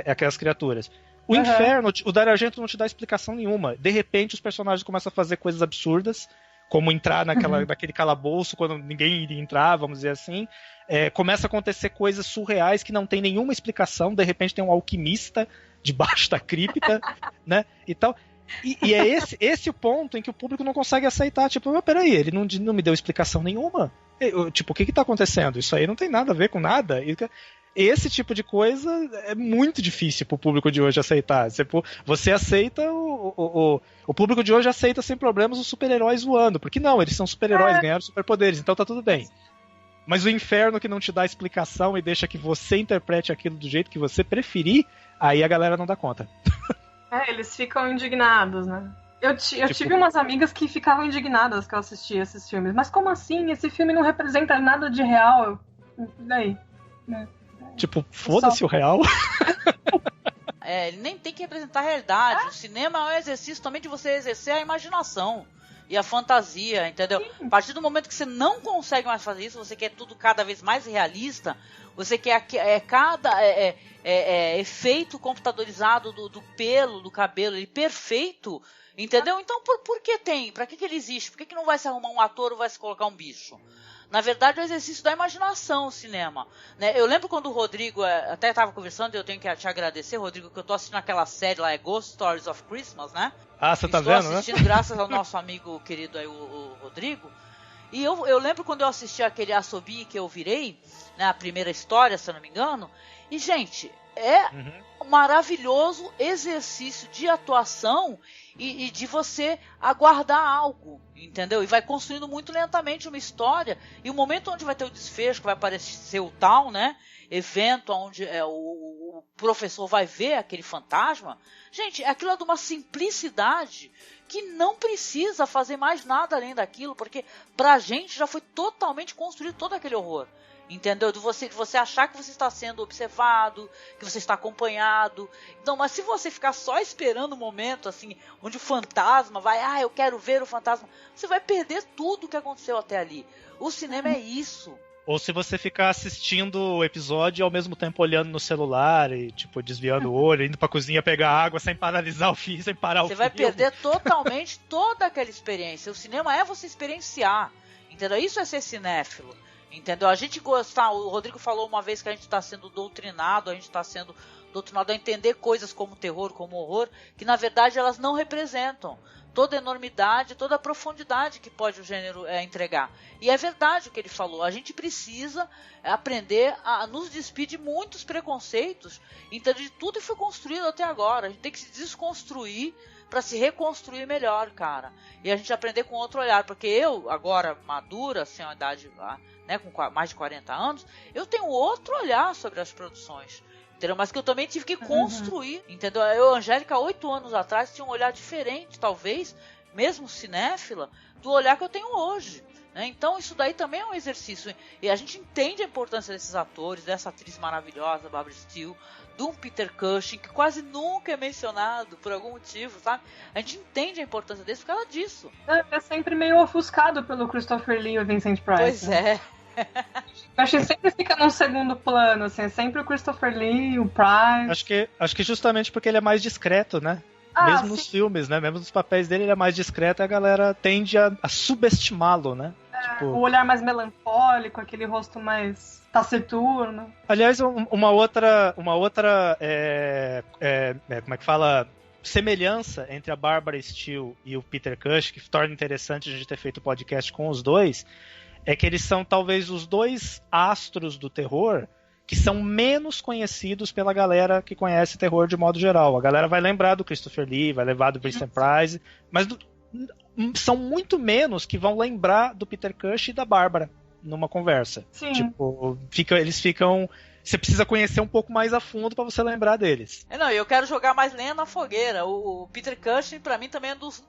aquelas criaturas. O Inferno, o Dario Argento não te dá explicação nenhuma. De repente os personagens começam a fazer coisas absurdas, como entrar naquele calabouço quando ninguém iria entrar, vamos dizer assim. Começa a acontecer coisas surreais que não tem nenhuma explicação. De repente tem um alquimista debaixo da cripta, né, e tal. E é esse o ponto em que o público não consegue aceitar. Tipo, mas peraí, ele não me deu explicação nenhuma. Tipo, o que tá acontecendo? Isso aí não tem nada a ver com nada. Esse tipo de coisa é muito difícil pro público de hoje aceitar. Você aceita, o público de hoje aceita sem problemas os super-heróis voando. Porque não, eles são super-heróis, ganharam superpoderes, então tá tudo bem. Mas o Inferno que não te dá explicação e deixa que você interprete aquilo do jeito que você preferir, aí a galera não dá conta. Eles ficam indignados, né? Eu tive umas amigas que ficavam indignadas que eu assistia esses filmes. Mas como assim? Esse filme não representa nada de real. Daí, né? Tipo, foda-se o real. Ele nem tem que representar a realidade. O cinema é um exercício também de você exercer a imaginação e a fantasia, entendeu? Sim. A partir do momento que você não consegue mais fazer isso, você quer tudo cada vez mais realista, você quer cada efeito computadorizado do pelo, do cabelo, ele perfeito, entendeu? Então por que tem? Pra que ele existe? Por que não vai se arrumar um ator ou vai se colocar um bicho? Na verdade, é o exercício da imaginação, o cinema. Né? Eu lembro quando o Rodrigo, até estava conversando, e eu tenho que te agradecer, Rodrigo, que eu estou assistindo aquela série lá, Ghost Stories of Christmas, né? Ah, você tá vendo, né? Estou assistindo graças ao nosso amigo querido aí, o Rodrigo. E eu lembro quando eu assisti aquele Assobi que eu virei, né, a primeira história, se eu não me engano, e, gente, um maravilhoso exercício de atuação e de você aguardar algo, entendeu? E vai construindo muito lentamente uma história, e o momento onde vai ter o desfecho, que vai aparecer o tal, né, evento onde o professor vai ver aquele fantasma, gente, aquilo é de uma simplicidade que não precisa fazer mais nada além daquilo, porque pra gente já foi totalmente construído todo aquele horror. Entendeu? De você achar que você está sendo observado, que você está acompanhado. Então, mas se você ficar só esperando o momento, assim, onde o fantasma vai, eu quero ver o fantasma, você vai perder tudo o que aconteceu até ali. O cinema é isso. Ou se você ficar assistindo o episódio e ao mesmo tempo olhando no celular e, tipo, desviando o olho, indo pra cozinha pegar água sem paralisar o filme, sem parar o filme. Você vai perder totalmente toda aquela experiência. O cinema é você experienciar, entendeu? Isso é ser cinéfilo. Entendeu? A gente gosta, o Rodrigo falou uma vez que a gente está sendo doutrinado, a a entender coisas como terror, como horror, que na verdade elas não representam toda a enormidade, toda a profundidade que pode o gênero entregar. E é verdade o que ele falou, a gente precisa aprender a nos despir de muitos preconceitos, entendeu? De tudo que foi construído até agora, a gente tem que se desconstruir para se reconstruir melhor, cara. E a gente aprender com outro olhar, porque eu, agora madura, sem uma idade, né, com mais de 40 anos, eu tenho outro olhar sobre as produções, entendeu? Mas que eu também tive que construir, entendeu? Eu, Angélica, 8 anos atrás, tinha um olhar diferente, talvez, mesmo cinéfila, do olhar que eu tenho hoje. Né? Então isso daí também é um exercício. E a gente entende a importância desses atores, dessa atriz maravilhosa, Barbara Steele, de um Peter Cushing, que quase nunca é mencionado por algum motivo, sabe? A gente entende a importância desse por causa disso. É sempre meio ofuscado pelo Christopher Lee e o Vincent Price. Pois é. Eu acho que sempre fica num segundo plano, assim, sempre o Christopher Lee, o Price. Acho que justamente porque ele é mais discreto, né? Mesmo nos filmes, né? Mesmo nos papéis dele, ele é mais discreto e a galera tende a subestimá-lo, né? Tipo... O olhar mais melancólico, aquele rosto mais taciturno. Aliás, uma outra como é que fala? Semelhança entre a Barbara Steele e o Peter Cushing, que torna interessante a gente ter feito o podcast com os dois, é que eles são talvez os dois astros do terror que são menos conhecidos pela galera que conhece terror de modo geral. A galera vai lembrar do Christopher Lee, vai lembrar do Vincent Price, mas são muito menos que vão lembrar do Peter Cushing e da Bárbara numa conversa. Sim. Tipo, eles ficam... Você precisa conhecer um pouco mais a fundo pra você lembrar deles. Não, eu quero jogar mais lenha na fogueira. O Peter Cushing, pra mim, também é dos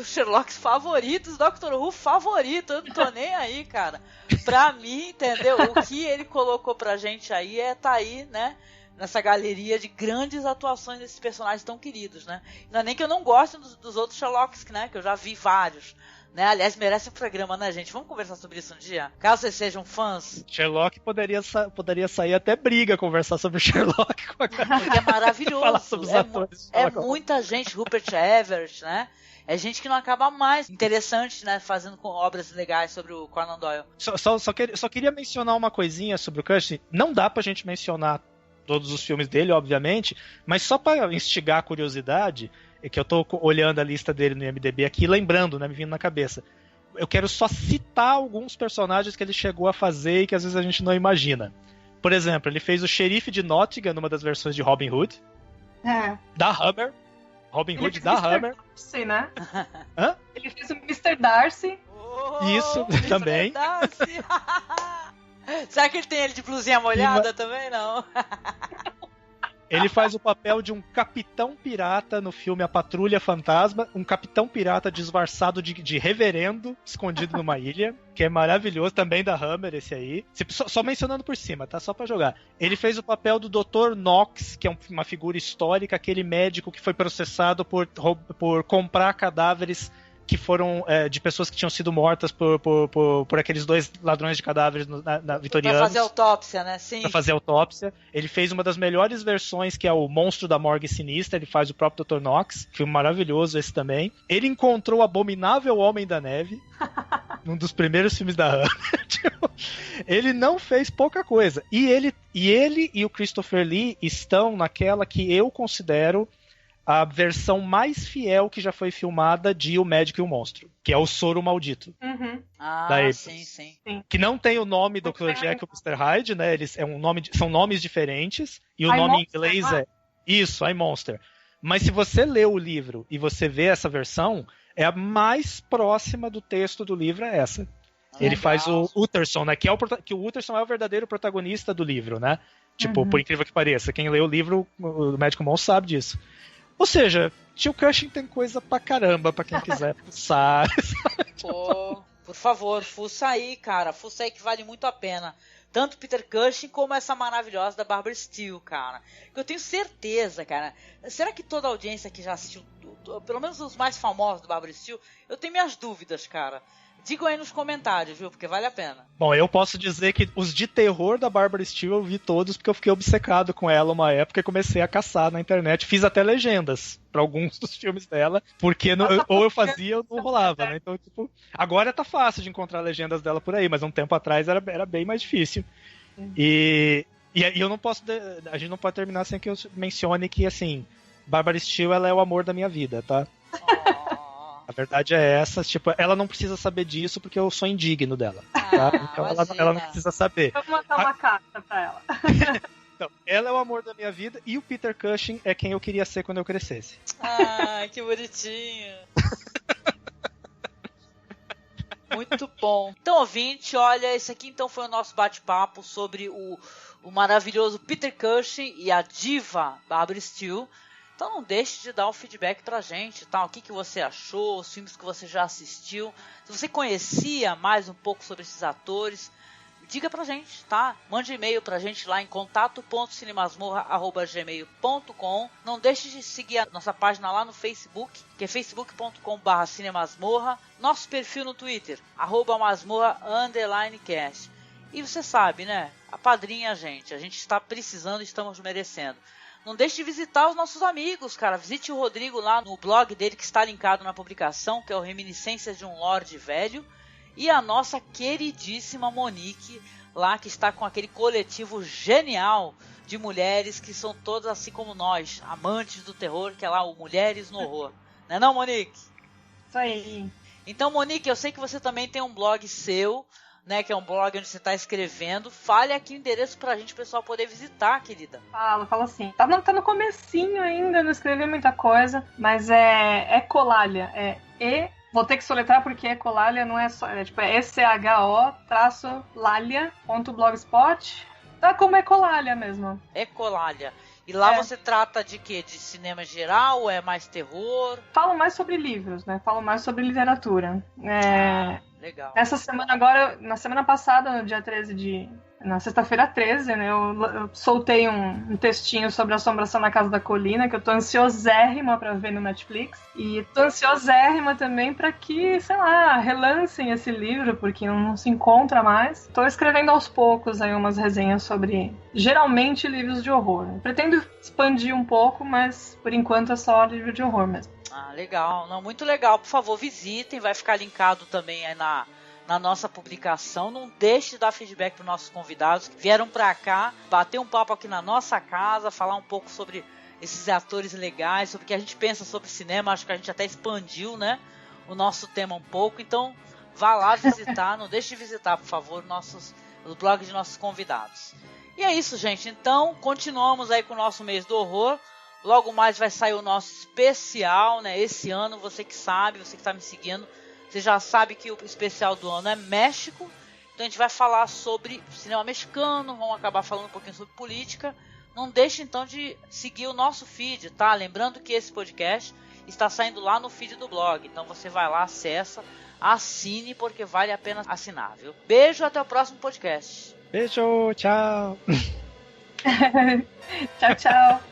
Sherlocks favoritos, Doctor Who favorito. Eu não tô nem aí, cara. Pra mim, entendeu? O que ele colocou pra gente aí tá aí, né? Nessa galeria de grandes atuações desses personagens tão queridos, né? Não é nem que eu não goste dos outros Sherlocks, né? Que eu já vi vários. Né? Aliás, merece um programa, né, gente? Vamos conversar sobre isso um dia? Caso vocês sejam fãs. Sherlock poderia sair até briga conversar sobre o Sherlock com a galera. Porque é maravilhoso. Falar sobre os atores. Muita gente, Rupert Everett, né? É gente que não acaba mais. Interessante, né? Fazendo com obras legais sobre o Conan Doyle. Só queria mencionar uma coisinha sobre o Cushing. Não dá pra gente mencionar todos os filmes dele, obviamente, mas só pra instigar a curiosidade... É que eu tô olhando a lista dele no IMDb aqui, lembrando, né, me vindo na cabeça. Eu quero só citar alguns personagens que ele chegou a fazer e que às vezes a gente não imagina. Por exemplo, ele fez o xerife de Nottingham numa das versões de Robin Hood. Da Hammer. Robin Hood da Hammer. Darcy, né? Hã? Ele fez o Mr. Darcy. Isso, também. Darcy. Será que ele tem ele de blusinha molhada também? Não. Ele faz o papel de um capitão pirata no filme A Patrulha Fantasma, um capitão pirata disfarçado de reverendo, escondido numa ilha, que é maravilhoso, também da Hammer, esse aí. Só mencionando por cima, tá? Só pra jogar. Ele fez o papel do Dr. Knox, que é uma figura histórica, aquele médico que foi processado por comprar cadáveres que foram de pessoas que tinham sido mortas por aqueles dois ladrões de cadáveres na Vitorianos. Pra fazer autópsia, né? Sim. Pra fazer autópsia. Ele fez uma das melhores versões, que é o Monstro da Morgue Sinistra. Ele faz o próprio Dr. Knox. Filme maravilhoso esse também. Ele encontrou o Abominável Homem da Neve. Num dos primeiros filmes da Hammer. Ele não fez pouca coisa. E ele e o Christopher Lee estão naquela que eu considero a versão mais fiel que já foi filmada de O Médico e o Monstro, que é o Soro Maldito. Uhum. Sim. Que não tem o nome do Dr. Jekyll e Mr. Hyde, né? São nomes diferentes. E o nome em inglês é... Isso, I Monster. Mas se você lê o livro e você vê essa versão, é a mais próxima do texto do livro, é essa. Ele faz o Utterson, né? Que o Utterson é o verdadeiro protagonista do livro, né? Tipo, por incrível que pareça. Quem lê o livro, o Médico Monstro sabe disso. Ou seja, Tio Cushing tem coisa pra caramba pra quem quiser fuçar. Pô, por favor, fuça aí, cara. Fuça aí que vale muito a pena. Tanto Peter Cushing como essa maravilhosa da Barbara Steele, cara. Eu tenho certeza, cara. Será que toda a audiência que já assistiu, pelo menos os mais famosos do Barbara Steele, eu tenho minhas dúvidas, cara. Digam aí nos comentários, viu? Porque vale a pena. Bom, eu posso dizer que os de terror da Barbara Steele eu vi todos porque eu fiquei obcecado com ela uma época e comecei a caçar na internet. Fiz até legendas pra alguns dos filmes dela, porque ou eu fazia ou não rolava, né? Então, tipo, agora tá fácil de encontrar legendas dela por aí, mas um tempo atrás era bem mais difícil. E eu não posso... A gente não pode terminar sem que eu mencione que, assim, Barbara Steele, ela é o amor da minha vida, tá? A verdade é essa, tipo, ela não precisa saber disso porque eu sou indigno dela, tá? Então ela não precisa saber. Vou mandar uma carta pra ela. Então, ela é o amor da minha vida e o Peter Cushing é quem eu queria ser quando eu crescesse. Ai, que bonitinho. Muito bom. Então, ouvinte, olha, esse aqui então foi o nosso bate-papo sobre o maravilhoso Peter Cushing e a diva Barbara Steele. Então não deixe de dar um feedback pra gente, tá? O que você achou, os filmes que você já assistiu, se você conhecia mais um pouco sobre esses atores, diga pra gente, tá? Mande e-mail pra gente lá em contato.cinemasmorra@gmail.com. Não deixe de seguir a nossa página lá no Facebook, que é facebook.com/cinemasmorra. Nosso perfil no Twitter, @masmorra_cast. E você sabe, né? Apadrinha a gente está precisando, estamos merecendo. Não deixe de visitar os nossos amigos, cara. Visite o Rodrigo lá no blog dele, que está linkado na publicação, que é o Reminiscências de um Lorde Velho. E a nossa queridíssima Monique, lá que está com aquele coletivo genial de mulheres que são todas assim como nós, amantes do terror, que é lá o Mulheres no Horror. Não é não, Monique? Isso aí. Então, Monique, eu sei que você também tem um blog seu, né, que é um blog onde você está escrevendo. Fale aqui o endereço pra gente, o pessoal poder visitar, querida. Fala assim. Tá no comecinho ainda, não escrevi muita coisa, mas é Ecolalia, vou ter que soletrar porque Ecolalia não é só, é ECHO-lalia.blogspot. Tá como Ecolalia mesmo. Ecolalia. E lá você trata de quê? De cinema geral? É mais terror? Falo mais sobre livros, né? Falo mais sobre literatura. Legal. Essa semana agora, na semana passada, no dia 13 na sexta-feira 13, né, eu soltei um textinho sobre Assombração na Casa da Colina, que eu tô ansiosérrima pra ver no Netflix. E tô ansiosérrima também pra que, sei lá, relancem esse livro, porque não se encontra mais. Tô escrevendo aos poucos aí umas resenhas sobre, geralmente, livros de horror. Eu pretendo expandir um pouco, mas por enquanto é só livro de horror mesmo. Ah, legal. Não, muito legal. Por favor, visitem. Vai ficar linkado também aí na nossa publicação. Não deixe de dar feedback para os nossos convidados que vieram para cá, bater um papo aqui na nossa casa, falar um pouco sobre esses atores legais, sobre o que a gente pensa sobre cinema. Acho que a gente até expandiu, né, o nosso tema um pouco. Então, vá lá visitar. Não deixe de visitar, por favor, os blogs de nossos convidados. E é isso, gente. Então, continuamos aí com o nosso mês do horror. Logo mais vai sair o nosso especial, né? Esse ano, você que sabe, você que está me seguindo, você já sabe que o especial do ano é México. Então a gente vai falar sobre cinema mexicano, vamos acabar falando um pouquinho sobre política. Não deixe então de seguir o nosso feed, tá? Lembrando que esse podcast está saindo lá no feed do blog. Então você vai lá, acessa, assine, porque vale a pena assinar, viu? Beijo, até o próximo podcast. Beijo, tchau. Tchau, tchau.